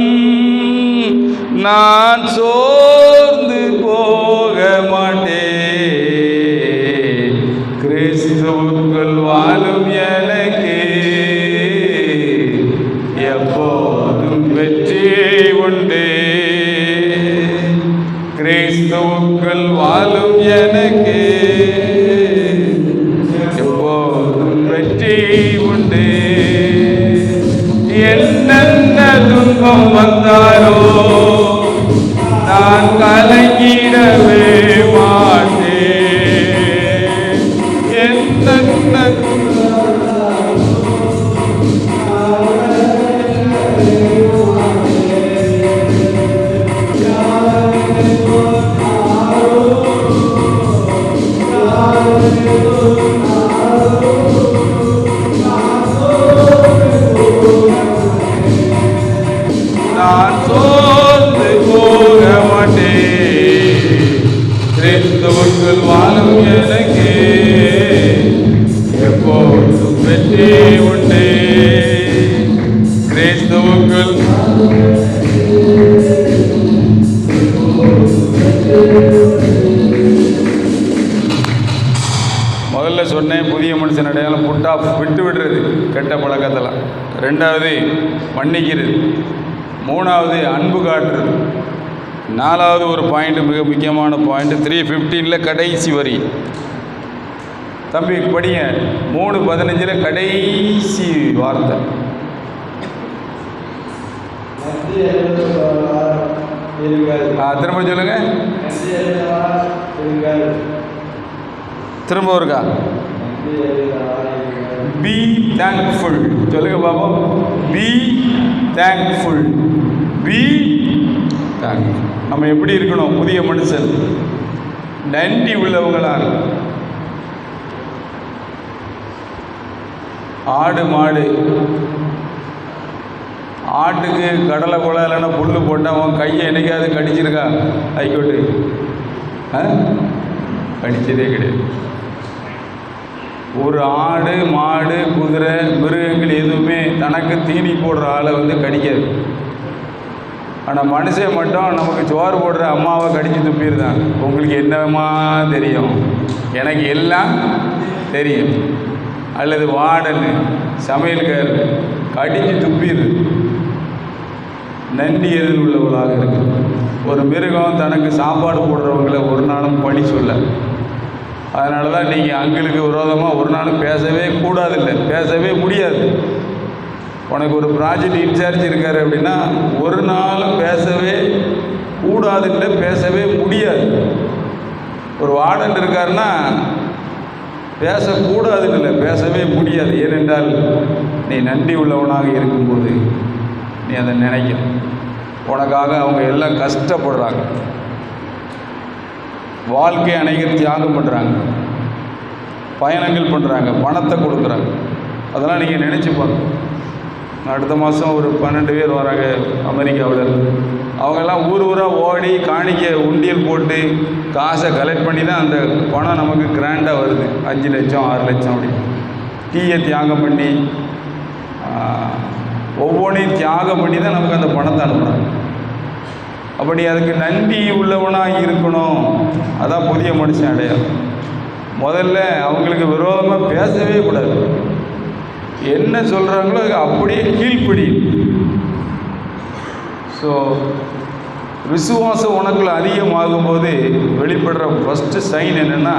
நான் சோர்ந்து போக மாட்டேன், கிறிஸ்துவுக்குள் வாழும் எனக்கு எப்போதும் வெற்றி உண்டு. கிறிஸ்துவுக்குள் வாழும் எனக்கு எப்போதும் வெற்றி உண்டு. என்னென்ன துன்பம் வந்தாரோ நான் கலங்கிடவே மாட்டேன். என்னென்ன நான் சோர்ந்து போக மாட்டேன், கிறிஸ்துவுக்குள் வாழும் எனக்கு எப்போதும் வெற்றி உண்டு. கிறிஸ்துவுக்குள் முதல்ல சொன்னேன், புதிய மனுஷன் அடையாளம் புட்டா விட்டு விடுறது கெட்ட பழக்கத்தெல்லாம். 2வது மன்னிக்கிறது. 3வது அன்பு காட்டுறது. 4வது ஒரு பாயிண்ட், மிக முக்கியமான பாயிண்ட், 3:15 கடைசி வரி. தம்பி படிங்க, 3:15 கடைசி வார்த்தை. திரும்ப சொல்லுங்க, திரும்ப இருக்கா? Be thankful. சொல்லுங்க பாப்போம். Be thankful. Be thankful. நம்ம எப்படி இருக்கணும்? புதிய மனுஷன் நன்றி உள்ளவங்களாக. ஆடு மாடு, ஆட்டுக்கு கடலை கொலை இல்லைன்னா புல் போட்டால் அவன் கையை என்னைக்காவது கடிச்சிருக்கா? ஐக்கோட்டு கடிச்சதே கிடையாது. ஒரு ஆடு மாடு குதிரை மிருகங்கள் எதுவுமே தனக்கு தீனி போடுற ஆளை கடிக்காது. ஆனால் மனுஷன் மட்டும் நமக்கு சோறு போடுற அம்மாவை கடித்து துப்பிடுதான். உங்களுக்கு என்னமா தெரியும்? எனக்கு எல்லாம் தெரியும். அல்லது வார்டன் சமையல்கார் கடித்து துப்பிடு. நன்றி எதில் உள்ளவர்களாக இருக்கு. ஒரு மிருகம் தனக்கு சாப்பாடு போடுறவங்களை ஒரு நாளும் பழி சொல்ல. அதனால தான் நீங்கள் அங்களுக்கு விரோதமாக ஒரு நாளும் பேசவே கூடாதில்லை, பேசவே முடியாது. உனக்கு ஒரு ப்ராஜெக்ட் இன்சார்ஜ் இருக்கார் அப்படின்னா ஒரு நாளும் பேசவே கூடாதில்லை, பேசவே முடியாது. ஒரு வார்டன் இருக்காருன்னா பேசக்கூடாதுன்னு இல்லை, பேசவே முடியாது. ஏனென்றால் நீ நன்றி உள்ளவனாக இருக்கும்போது நீ அதை நினைக்கணும். உனக்காக அவங்க எல்லாம் கஷ்டப்படுறாங்க, வாழ்க்கை அனைவரும் தியாகம் பண்ணுறாங்க, பயணங்கள் பண்ணுறாங்க, பணத்தை கொடுக்குறாங்க. அதெல்லாம் நீங்கள் நினச்சி பாருங்க. அடுத்த மாதம் ஒரு 12 பேர் வராங்க அமெரிக்காவில். அவங்கெல்லாம் ஊர் ஊராக ஓடி காணிக்க உண்டியல் போட்டு காசை கலெக்ட் பண்ணி தான் அந்த பணம் நமக்கு கிராண்டாக வருது. 5 லட்சம் 6 லட்சம் அப்படி. டீயை தியாகம் பண்ணி ஒவ்வொன்றையும் தியாகம் பண்ணி தான் நமக்கு அந்த பணத்தை அனுப்புகிறாங்க. அப்படி அதுக்கு நன்றி உள்ளவனாக இருக்கணும். அதான் புதிய மனுஷன் அடையாளம். முதல்ல அவங்களுக்கு விரோதமாக பேசவே கூடாது. என்ன சொல்கிறாங்களோ அது அப்படியே கீழ்ப்படி. ஸோ விசுவாசம் உனக்குள்ள அதிகமாகும்போது வெளிப்படுற ஃபஸ்ட்டு சைன் என்னென்னா,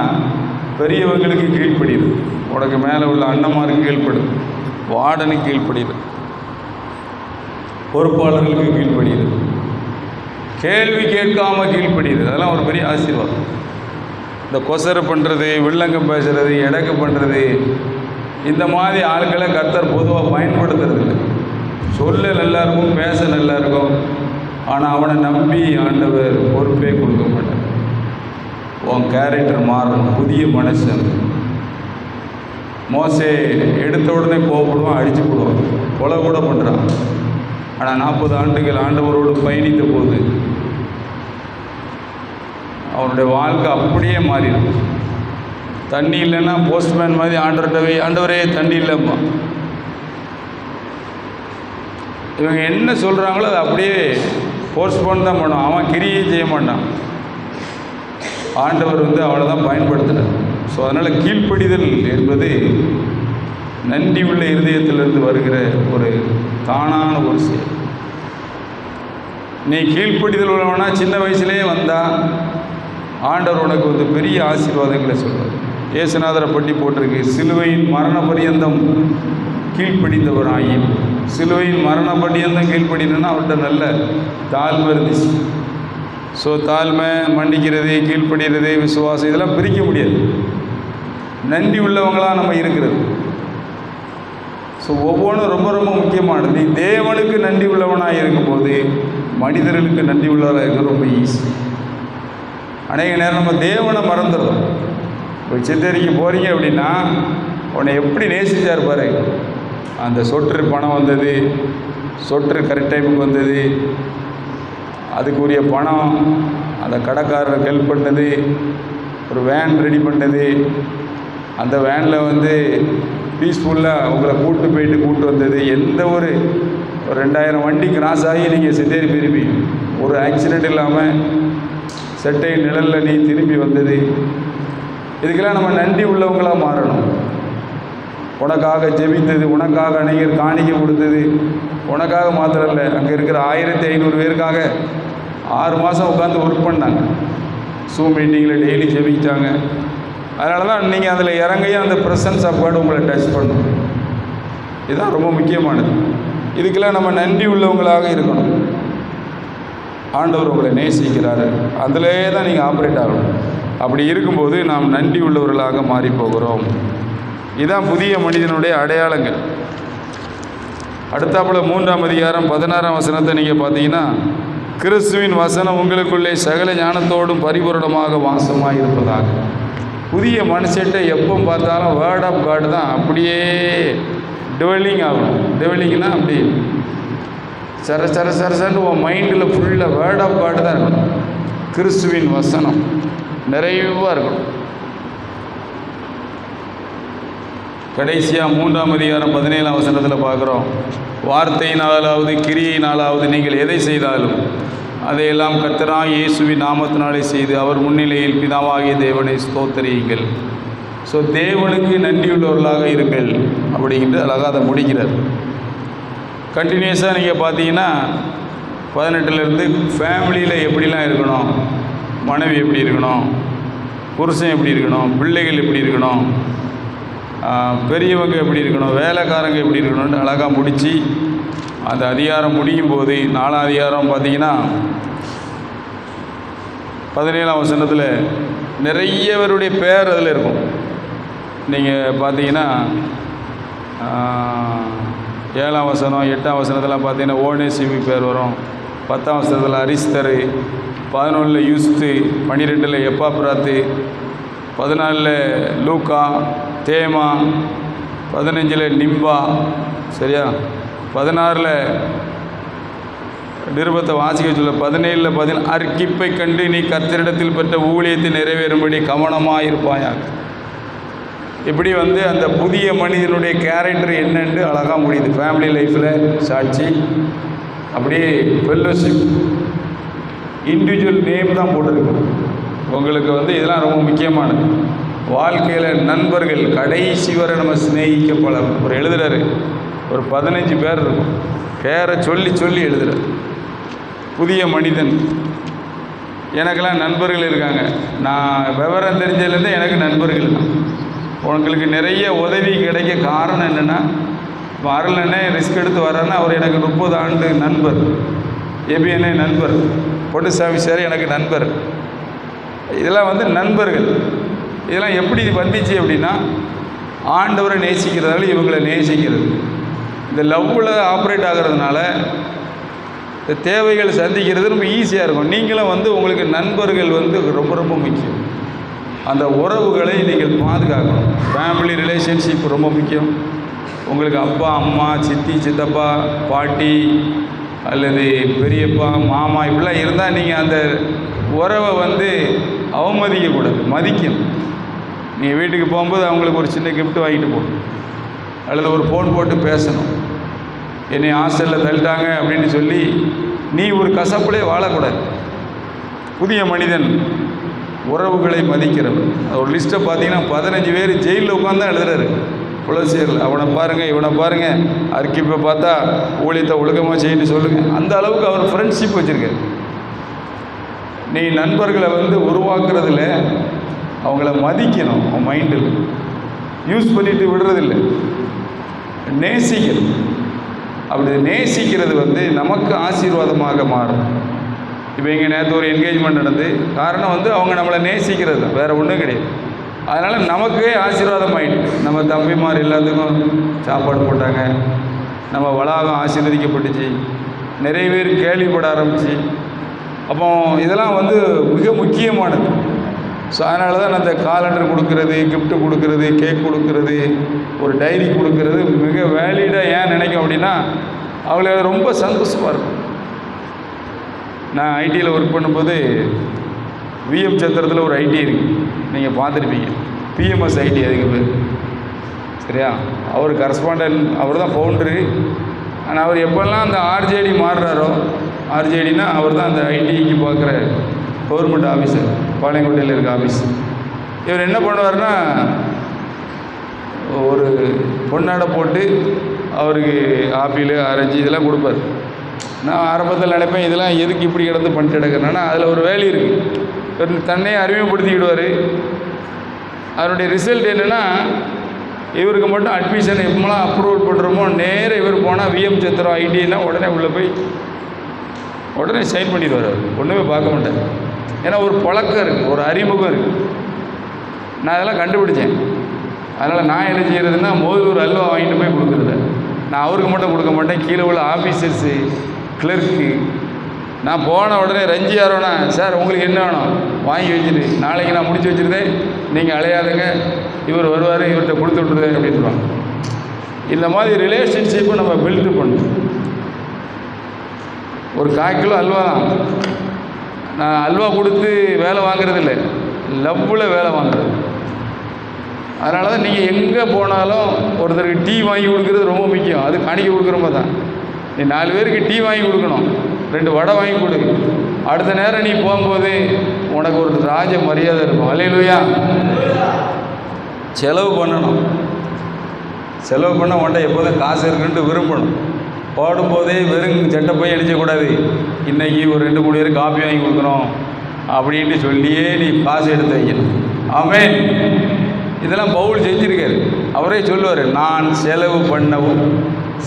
பெரியவங்களுக்கு கீழ்ப்படிது. உனக்கு மேலே உள்ள அண்ணமாருக்கு கீழ்ப்படுது, வார்டனுக்கு கீழ்ப்படிது, பொறுப்பாளர்களுக்கு கீழ்ப்படிது, கேள்வி கேட்காமல் கீழ்ப்படிது. அதெல்லாம் ஒரு பெரிய ஆசீர்வாதம். இந்த கொசரை பண்ணுறது, வில்லங்கம் பேசுகிறது, எடக்கு பண்ணுறது, இந்த மாதிரி ஆட்களை கர்த்தர் பொதுவாக பயன்படுத்துறது இல்லை. சொல்ல நல்லா இருக்கும், பேச நல்லா இருக்கும், ஆனால் அவனை நம்பி ஆண்டவர் பொறுப்பே கொடுக்க மாட்டார். உன் கேரக்டர் மாறணும், புதிய மனுஷன். மோசே எடுத்த உடனே கோவப்படுவான், அடித்து போடுவான், கொலை கூட பண்ணுறான். ஆனால் 40 ஆண்டுகள் ஆண்டவரோடு பயணித்த போது அவனுடைய வாழ்க்கை அப்படியே மாறிடும். தண்ணி இல்லைன்னா போஸ்ட்மேன் மாதிரி ஆண்டவர்கிட்ட ஆண்டவரே தண்ணி இல்லைம்மா. இவங்க என்ன சொல்கிறாங்களோ அதை அப்படியே போஸ்ட்போன் தான் பண்ணுவான். அவன் கிரியை செய்ய மாட்டான். ஆண்டவர் அவளை தான் பயன்படுத்தினார். ஸோ அதனால் கீழ்ப்படிதல் என்பது நன்றி உள்ள இருதயத்திலிருந்து வருகிற ஒரு தானான ஒரு செயல். நீ கீழ்ப்படிதல் உள்ளவனா சின்ன வயசுலேயே வந்தால் ஆண்டவர் உனக்கு பெரிய ஆசீர்வாதங்களை சொல்வார். இயேசுநாதரை பற்றி போட்டிருக்கு, சிலுவையின் மரண பரியந்தம் கீழ்ப்படிந்தவராகி. சிலுவையின் மரண பரியந்தம் கீழ்ப்படினா அவர்கிட்ட நல்ல தாழ்மை இருந்துச்சு. ஸோ தாழ்மை, மன்னிக்கிறது, கீழ்ப்படுகிறது, விசுவாசம், இதெல்லாம் பிரிக்க முடியாது. நன்றி உள்ளவங்களாக நம்ம இருக்கிறது. ஸோ ஒவ்வொன்றும் ரொம்ப ரொம்ப முக்கியமானது. நீ தேவனுக்கு நன்றி உள்ளவனாக இருக்கும்போது மனிதர்களுக்கு நன்றி உள்ளவராக இருக்கிறது ரொம்ப ஈஸி. அநேக நேரம் நம்ம தேவனை மறந்துடுறோம். ஒரு சித்தரிக்கு போகிறீங்க அப்படின்னா உன்னை எப்படி நேசிச்சார் பாரு. அந்த சொற்று பணம் வந்தது, சொற்று கரெக்ட் டைமுக்கு வந்தது, அதுக்குரிய பணம், அந்த கடைக்காரர் ஹெல்ப் பண்ணது, ஒரு வேன் ரெடி பண்ணது, அந்த வேனில் பீஸ்ஃபுல்லாக உங்களை கூட்டு வந்தது. எந்த ஒரு 2000 வண்டி கிராஸ் ஆகி நீங்கள் சித்தேரி போயிருப்பீங்க, ஒரு ஆக்சிடெண்ட் இல்லாமல் செட்டை நிழலில் நீ திரும்பி வந்தது. இதுக்கெல்லாம் நம்ம நன்றி உள்ளவங்களாக மாறணும். உனக்காக ஜெபித்தது, உனக்காக அநேகர் காணிக்கை கொடுத்தது, உனக்காக மாத்திரம் இல்லை, அங்கே இருக்கிற 1500 பேருக்காக 6 மாதம் உட்காந்து ஒர்க் பண்ணாங்க. Zoom மீட்டிங்கில் டெய்லி ஜெபிச்சாங்க. அதனால தான் நீங்கள் அதில் இறங்கையும் அந்த ப்ரெசன்ஸ் ஆஃப் காட் உங்களை டச் பண்ணும். இதுதான் ரொம்ப முக்கியமானது. இதுக்கெல்லாம் நம்ம நன்றி உள்ளவங்களாக இருக்கணும். ஆண்டவர் உங்களை நேசிக்கிறாரு, அதிலே தான் நீங்கள் ஆப்ரேட் ஆகணும். அப்படி இருக்கும்போது நாம் நன்றி உள்ளவர்களாக மாறி போகிறோம். இதுதான் புதிய மனிதனுடைய அடையாளங்கள். அடுத்தாப்புல 3ஆம் அதிகாரம் 16ஆம் வசனத்தை நீங்கள் பார்த்தீங்கன்னா, கிறிஸ்துவின் வசனம் உங்களுக்குள்ளே சகல ஞானத்தோடும் பரிபூரணமாக வாசமாக இருப்பதாக. புதிய மனுஷன்ட்ட எப்போ பார்த்தாலும் வேர்ட் ஆஃப் காட் தான் அப்படியே டெவலிங் ஆகணும். டெவலிங்னா அப்படி சரசன்னு உன் மைண்டில் ஃபுல்லாக வேர்ட் ஆஃப் காட் தான் இருக்கணும். கிறிஸ்துவின் வசனம் நிறைவாக இருக்கணும். கடைசியாக 3ஆம் அதிகாரம் 17ஆம் வசனத்தில் பார்க்குறோம், வார்த்தையினாலாவது கிரியையினாலாவது நீங்கள் எதை செய்தாலும் அதையெல்லாம் கர்த்தராகிய இயேசுவின் நாமத்தினாலே செய்து அவர் முன்னிலையில் பிதாவாகிய தேவனை ஸ்தோத்திரியுங்கள். ஸோ தேவனுக்கு நன்றியுள்ளவர்களாக இருங்கள் அப்படின்ட்டு அழகாக அதை முடிக்கிறார். கண்டினியூஸாக நீங்கள் பார்த்தீங்கன்னா 18லேருந்து ஃபேமிலியில் எப்படிலாம் இருக்கணும், மனைவி எப்படி இருக்கணும், புருஷன் எப்படி இருக்கணும், பிள்ளைகள் எப்படி இருக்கணும், பெரியவங்க எப்படி இருக்கணும், வேலைக்காரங்க எப்படி இருக்கணும்னு அழகாக முடித்து அந்த அதிகாரம் முடியும் போது 4ஆம் அதிகாரம் பார்த்தீங்கன்னா 17ஆம் வசனத்தில் நிறையவருடைய பேர் அதில் இருக்கும். நீங்கள் பார்த்தீங்கன்னா 7ஆம் வசனம் 8ஆம் வசனத்தில் பார்த்தீங்கன்னா ஓனேசிமி பேர் வரும். 10ஆம் வசனத்தில் அரிஸ்தர், 11ல் யூஸ்து, 12ல் எப்பாப்ராத்து, 14ல் லூக்கா, தேமா, 15ல் நிம்பா, சரியா, 16ல் நிருபத்தை வாசிக்க சொல்ல, 17ல் அர்க்கிப்பை கண்டு நீ கர்த்தரிடத்தில் பெற்ற ஊழியத்தை நிறைவேறும்படி கவனமாக இருப்பாயாக. இப்படி வந்து அந்த புதிய மனிதனுடைய கேரக்டர் என்னன்னு அழகாக முடியுது. ஃபேமிலி லைஃப்பில் சாட்சி, அப்படியே ஃபெல்லோஷிப், இண்டிவிஜுவல் நேம் தான் போட்டிருக்கு. உங்களுக்கு வந்து இதெல்லாம் ரொம்ப முக்கியமானது. வாழ்க்கையில் நண்பர்கள் கடைசி வரை நம்ம சிநேகிக்க பழகும். ஒரு எழுதுறாரு, ஒரு 15 பேர் இருக்கும், பேரை சொல்லி சொல்லி எழுதுறாரு. புதிய மனிதன். எனக்கெல்லாம் நண்பர்கள் இருக்காங்க. நான் விவரம் தெரிஞ்சதுலேருந்து எனக்கு நண்பர்கள் தான். உங்களுக்கு நிறைய உதவி கிடைக்க காரணம் என்னென்னா, இப்போ அருளண்ணே ரிஸ்க் எடுத்து வர்றேன்னா அவர் எனக்கு 30 ஆண்டு நண்பர். ஏபிஎன்ஏ நண்பர். பொட்டுசாமி சார் எனக்கு நண்பர். இதெல்லாம் வந்து நண்பர்கள். இதெல்லாம் எப்படி வந்துச்சு அப்படின்னா, ஆண்டவரை நேசிக்கிறதால இவங்களை நேசிக்கிறது. இந்த லவ்வில் ஆப்ரேட் ஆகிறதுனால இந்த தேவைகளை சந்திக்கிறது ரொம்ப ஈஸியாக இருக்கும். நீங்களும் வந்து உங்களுக்கு நண்பர்கள் வந்து ரொம்ப ரொம்ப முக்கியம். அந்த உறவுகளை நீங்கள் பாதுகாக்கணும். ஃபேமிலி ரிலேஷன்ஷிப் ரொம்ப முக்கியம். உங்களுக்கு அப்பா, அம்மா, சித்தி, சித்தப்பா, பாட்டி அல்லது பெரியப்பா, மாமா இப்படிலாம் இருந்தால் நீங்கள் அந்த உறவை வந்து அவமதிக்கக்கூடாது, மதிக்கணும். நீங்கள் வீட்டுக்கு போகும்போது அவங்களுக்கு ஒரு சின்ன கிஃப்ட் வாங்கிட்டு போகணும், அல்லது ஒரு ஃபோன் போட்டு பேசணும். என்னை ஹாஸ்டலில் தள்ளிட்டாங்க அப்படின்னு சொல்லி நீ ஒரு கசப்புலே வாழக்கூடாது. புதிய மனிதன் உறவுகளை மதிக்கிறவன். ஒரு லிஸ்ட்டை பார்த்தீங்கன்னா 15 பேர் ஜெயிலில் உட்காந்து தான் எழுதுறாரு புலசியரில். அவனை பாருங்கள், இவனை பாருங்கள், அர்க்கிப்பை பார்த்தா ஊழியத்தை ஒழுக்கமாக செய்யணும்னு சொல்லுங்கள். அந்த அளவுக்கு அவர் ஃப்ரெண்ட்ஷிப் வச்சுருக்காரு. நீ நண்பர்களை வந்து உருவாக்குறதில்ல, அவங்கள மதிக்கணும். அவன் மைண்டில் யூஸ் பண்ணிட்டு விடுறதில்லை, நேசிக்கணும். அப்படி நேசிக்கிறது வந்து நமக்கு ஆசீர்வாதமாக மாறும். இப்போ இங்கே நேற்று ஒரு என்கேஜ்மெண்ட் நடந்து, காரணம் வந்து அவங்க நம்மளை நேசிக்கிறது தான், வேறு ஒன்றும் கிடையாது. அதனால் நமக்கே ஆசீர்வாதம் ஆகிட்டு. நம்ம தம்பிமார் எல்லாத்துக்கும் சாப்பாடு போட்டாங்க, நம்ம வளாகம் ஆசீர்வதிக்கப்பட்டுச்சு, நிறைய பேர் கேள்விப்பட ஆரம்பிச்சு. அப்போ இதெல்லாம் வந்து மிக முக்கியமானது. ஸோ அதனால தான் அந்த காலண்டர் கொடுக்கறது, கிஃப்ட்டு கொடுக்கறது, கேக் கொடுக்கறது, ஒரு டைரி கொடுக்கறது மிக வேலிடாக ஏன் நினைக்கும் அப்படின்னா, அவங்களுக்கு ரொம்ப சந்தோஷமாக இருக்கும். நான் ஐடியில் ஒர்க் பண்ணும்போது விஎம் சத்திரத்தில் ஒரு ஐடி இருக்குது, நீங்கள் பார்த்துருப்பீங்க. பிஎம்எஸ் ஐடி அதுக்கு பேர், சரியா? அவர் கரஸ்பாண்டன்ட், அவர் தான் ஃபவுண்டரு. ஆனால் அவர் எப்போல்லாம் அந்த ஆர்ஜேடி மாறுறாரோ, ஆர்ஜேடினா அவர் தான் அந்த ஐடிக்கு பார்க்குற கவர்மெண்ட் ஆஃபீஸர், பாளையங்கோட்டையில் இருக்க ஆஃபீஸ். இவர் என்ன பண்ணுவார்னா, ஒரு பொன்னாடை போட்டு அவருக்கு ஆப்பிள், ஆரஞ்சு இதெல்லாம் கொடுப்பார். நான் ஆரம்பத்தில் நினைப்பேன், இதெல்லாம் எதுக்கு இப்படி கிடந்து பண்ணிட்டு எடுக்கிறேன்னா, அதில் ஒரு வேல்யூ இருக்குது. இவர் தன்னையே அறிமுகப்படுத்திக்கிடுவார். அதனுடைய ரிசல்ட் என்னென்னா, இவருக்கு மட்டும் அட்மிஷன் எப்போலாம் அப்ரூவல் பண்ணுறோமோ நேராக இவர் போனால் விஎம் சத்திரம் ஐடினா உடனே உள்ளே போய் உடனே சைன் பண்ணிடுவார். அவர் ஒன்றுமே பார்க்க மாட்டார். ஏன்னா ஒரு பழக்கம் இருக்குது, ஒரு அறிமுகம் இருக்குது. நான் அதெல்லாம் கண்டுபிடிச்சேன். அதனால் நான் என்ன செய்கிறதுன்னா, மோதலூர் அல்வா வாங்கிட்டு போய் கொடுக்குறது. நான் அவருக்கு மட்டும் கொடுக்க மாட்டேன், கீழே உள்ள ஆஃபீஸர்ஸு, கிளர்க்கு. நான் போன உடனே ரஞ்சி யாரோனா, சார் உங்களுக்கு என்ன வேணும் வாங்கி வச்சுட்டு, நாளைக்கு நான் முடிச்சு வச்சுருந்தேன், நீங்கள் அலையாதுங்க, இவர் வருவார், இவர்கிட்ட கொடுத்து விட்ருதேன் அப்படின்னு சொல்லுவாங்க. இந்த மாதிரி ரிலேஷன்ஷிப்பை நம்ம பில்டு பண்ணணும். ஒரு 1/4 கிலோ அல்வா தான். நான் அல்வா கொடுத்து வேலை வாங்குறது இல்லை, லவ்வில் வேலை வாங்குறது. அதனால தான் நீங்கள் எங்கே போனாலும் ஒருத்தருக்கு டீ வாங்கி கொடுக்குறது ரொம்ப முக்கியம். அது காணிக்க கொடுக்குற மாதிரி தான். நீ 4 பேருக்கு டீ வாங்கி கொடுக்கணும், 2 வடை வாங்கி கொடு. அடுத்த நேரம் நீ போகும்போது உனக்கு ஒரு ராஜ மரியாதை இருக்கும். அல்லேலூயா. செலவு பண்ணணும். செலவு பண்ண உன்ட்ட எப்போதும் காசு இருக்குன்ட்டு விரும்பணும். போடும்போதே வெறும் சட்டை போய் அடிக்கக்கூடாது. இன்றைக்கி ஒரு 2-3 பேர் காப்பி வாங்கி கொடுக்கணும் அப்படின்ட்டு சொல்லியே நீ காசு எடுத்து வைக்கணும். ஆமென். இதெல்லாம் பவுல் செஞ்சுருக்காரு. அவரே சொல்லுவார், நான் செலவு பண்ணவும்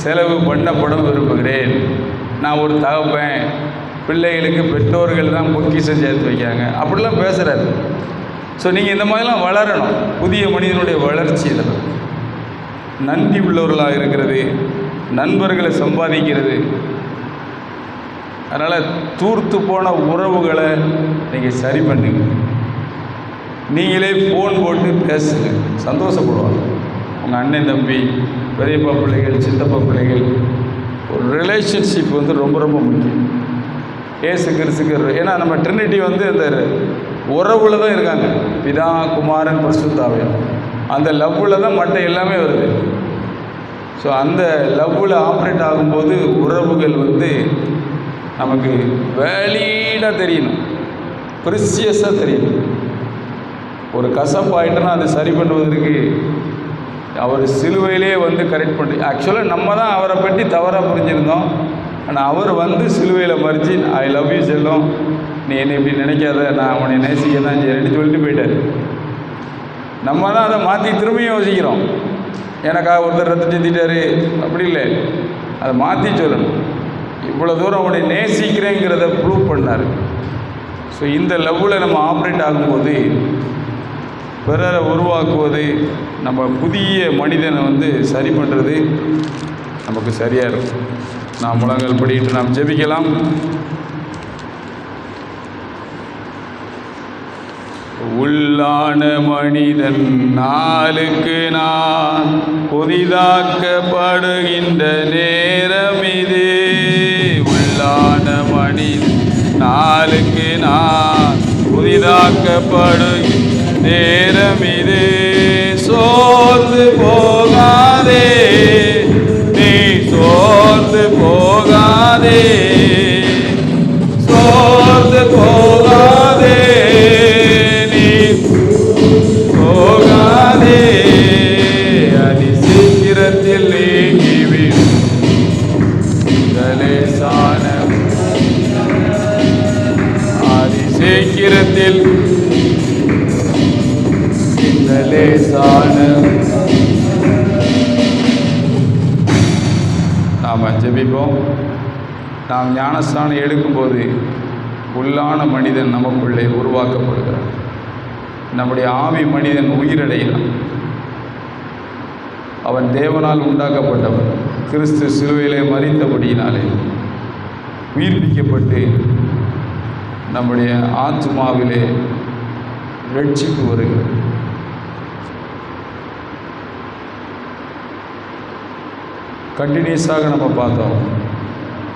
செலவு பண்ணப்படும் விரும்புகிறேன். நான் ஒரு தகப்பேன், பிள்ளைகளுக்கு பெற்றோர்கள் தான் பொக்கிஷம் சேர்த்து வைக்கிறாங்க, அப்படிலாம் பேசுகிறாரு. ஸோ நீங்கள் இந்த மாதிரிலாம் வளரணும். புதிய மனிதனுடைய வளர்ச்சி இதெல்லாம் நன்றி உள்ளவர்களாக இருக்கிறது, நண்பர்களை சம்பாதிக்கிறது. அதனால் தூர்த்து போன உறவுகளை நீங்கள் சரி பண்ணுங்க. நீங்களே ஃபோன் போட்டு பேசுங்க, சந்தோஷப்படுவாங்க. உங்கள் அண்ணன் தம்பி, பெரியப்பா பிள்ளைகள், சித்தப்பா பிள்ளைகள், ஒரு ரிலேஷன்ஷிப் வந்து ரொம்ப ரொம்ப முக்கியம். ஏசு கிறிஸ்துக்கு, ஏன்னா நம்ம ட்ரினிட்டி வந்து அந்த உறவுல தான் இருக்காங்க, பிதா, குமாரன், பரிசுத்த ஆவியானவர். அந்த லவ்வில் தான் மற்ற எல்லாமே வருது. ஸோ அந்த லவ்வில் ஆப்ரேட் ஆகும்போது உறவுகள் நமக்கு வேலீடாக தெரியணும், ப்ரிசியஸாக தெரியணும். ஒரு கசப்பாயிட்டோன்னா அதை சரி பண்ணுவதற்கு அவர் சிலுவையிலே கரெக்ட் பண்ணி, ஆக்சுவலாக நம்ம தான் அவரை பற்றி தவறாக புரிஞ்சுருந்தோம். ஆனால் அவர் சிலுவையில் மறித்து ஐ லவ் யூ செல்லும், நீ என்னை இப்படி நினைக்காத, நான் அவனை நேசிக்க தான் செய்யறேன்னு சொல்லிட்டு போயிட்டார். நம்ம தான் அதை மாற்றி திரும்பியும் யோசிக்கிறோம், எனக்காக ஒருத்தர் ரத்த செஞ்சிட்டாரு, அப்படி இல்லை, அதை மாற்றி சொல்லணும். இவ்வளோ தூரம் அவனை நேசிக்கிறேங்கிறத ப்ரூவ் பண்ணார். ஸோ இந்த லவ்வில் நம்ம ஆப்ரேட் ஆகும்போது பிறரை உருவாக்குவது, நம்ம புதிய மனிதனை சரி பண்ணுறது நமக்கு சரியாக இருக்கும். நாம் முழங்கால் படிட்டு நாம் ஜெபிக்கலாம். உள்ளான மனிதன் நாளுக்கு நாள் புதிதாக்கப்படுகின்ற நேரம் இது. உள்ளான மனிதன் நாளுக்கு நாள் புதிதாக்கப்படுகின்ற நேரம் இது. சோர்ந்து போகாதே, நீ சோர்ந்து போகாதே, சோர்ந்து போகாதே, நீ போகாதே. அதி சீக்கிரத்தில் நீங்கிவிடும் லேசான, அதி சீக்கிரத்தில் லேசான. நாம் ஜெபிப்போம். நாம் ஞானஸ்நானம் எடுக்கும்போது உள்ளான மனிதன் நமக்குள்ளே உருவாக்கப்படுகிறார். நம்முடைய ஆவி மனிதன் உயிரடைகிறான். அவன் தேவனால் உண்டாக்கப்பட்டவன். கிறிஸ்து சிலுவையிலே மரித்தபடியினாலே உயிர்ப்பிக்கப்பட்டு நம்முடைய ஆத்மாவிலே ரட்சிப்பு வருகிறது. கண்டினியூஸாக நம்ம பார்த்தோம்.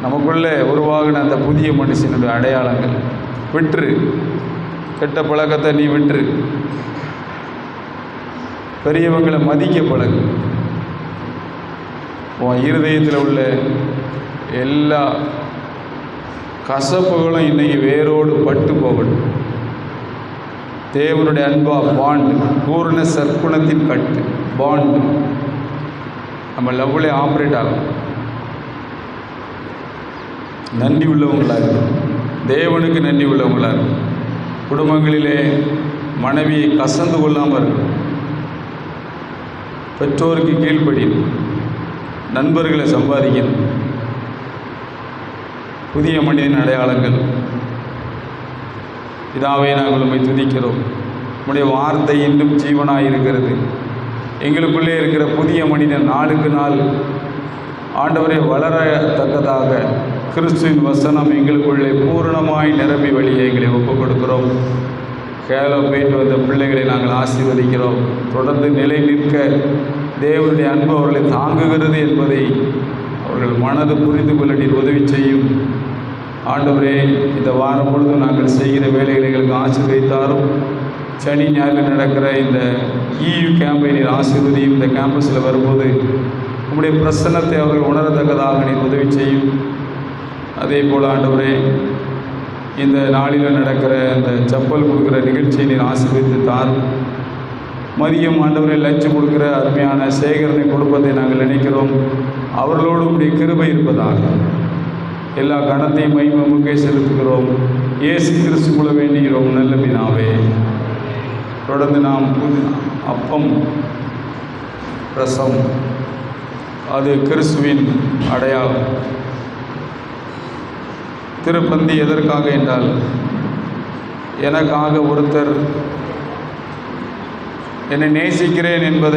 நமக்குள்ளே உருவாகின அந்த புதிய மனுஷனுடைய அடையாளங்கள். விட்டுரு, கெட்ட பழக்கத்தை நீ விட்டுரு, பெரியவங்களை மதிக்க பழகு. உன் இருதயத்தில் உள்ள எல்லா கசப்புகளும் இன்றைக்கி வேரோடு பட்டு போகட்டும். தேவனுடைய அன்பா பாண்டு, பூர்ண சற்குணத்தின் கட்டு பாண்டு நம்ம லவ்விலே ஆப்ரேட் ஆகும். நன்றி உள்ளவங்களாக இருக்கும், தேவனுக்கு நன்றி உள்ளவங்களாக இருக்கும். குடும்பங்களிலே மனைவியை கசந்து கொள்ளாமல் இருக்கும், பெற்றோருக்கு கீழ்ப்படியும், நண்பர்களை சம்பாதிக்கணும். புதிய மனிதன் அடையாளங்கள். இதாவே நாங்கள் உம்மை துதிக்கிறோம். உம்முடைய வார்த்தை இன்னும் ஜீவனாக இருக்கிறது. எங்களுக்குள்ளே இருக்கிற புதிய மனிதன் நாளுக்கு நாள் ஆண்டவரை வளரத்தக்கதாக கிறிஸ்துவின் வசனம் எங்களுக்குள்ளே பூரணமாய் நிரம்பி வழியை எங்களை ஒப்புக் கொடுக்கிறோம். கேலோ போயிட்டு வந்த பிள்ளைகளை நாங்கள் ஆசீர்வதிக்கிறோம். தொடர்ந்து நிலை நிற்க தேவனுடைய அன்பு அவர்களை தாங்குகிறது என்பதை அவர்கள் மனது புரிந்து கொள்ள நீர் உதவி செய்யும். ஆண்டவரே, இந்த வாரம் பொழுதும் நாங்கள் செய்கிற வேலைகளை எங்களுக்கு ஆசீர்வதித்தாரும். சனி ஞாயிறு நடக்கிற இந்த EU கேம்பை நீர் ஆசீர்வதியும். இந்த கேம்பஸில் வரும்போது உங்களுடைய பிரசன்னத்தை அவர்கள் உணரத்தக்கதாக நீர் உதவி செய்யும். அதே போல் ஆண்டவரே, இந்த நாளில் நடக்கிற இந்த செப்பல் கொடுக்குற நிகழ்ச்சியை நீர் ஆசீர்வதித்து தாரும். மதியம் ஆண்டவரை லஞ்சு கொடுக்குற அருமையான சேகரணை குடும்பத்தை நாங்கள் நினைக்கிறோம். அவர்களோடு உடைய கிருபை இருப்பதாக எல்லா கணத்தையும் மகிமையுமே செலுத்துகிறோம். இயேசு கிறிஸ்து மூலம் வேண்டுகிறோம் நல்ல பிதாவே. தொடர்ந்து நாம் அப்பம் ரசம், அது கிறிஸ்துவின் அடையாளம். திருப்பந்தி எதற்காக என்றால், எனக்காக ஒருத்தர் என்னை நேசிக்கிறேன் என்பதை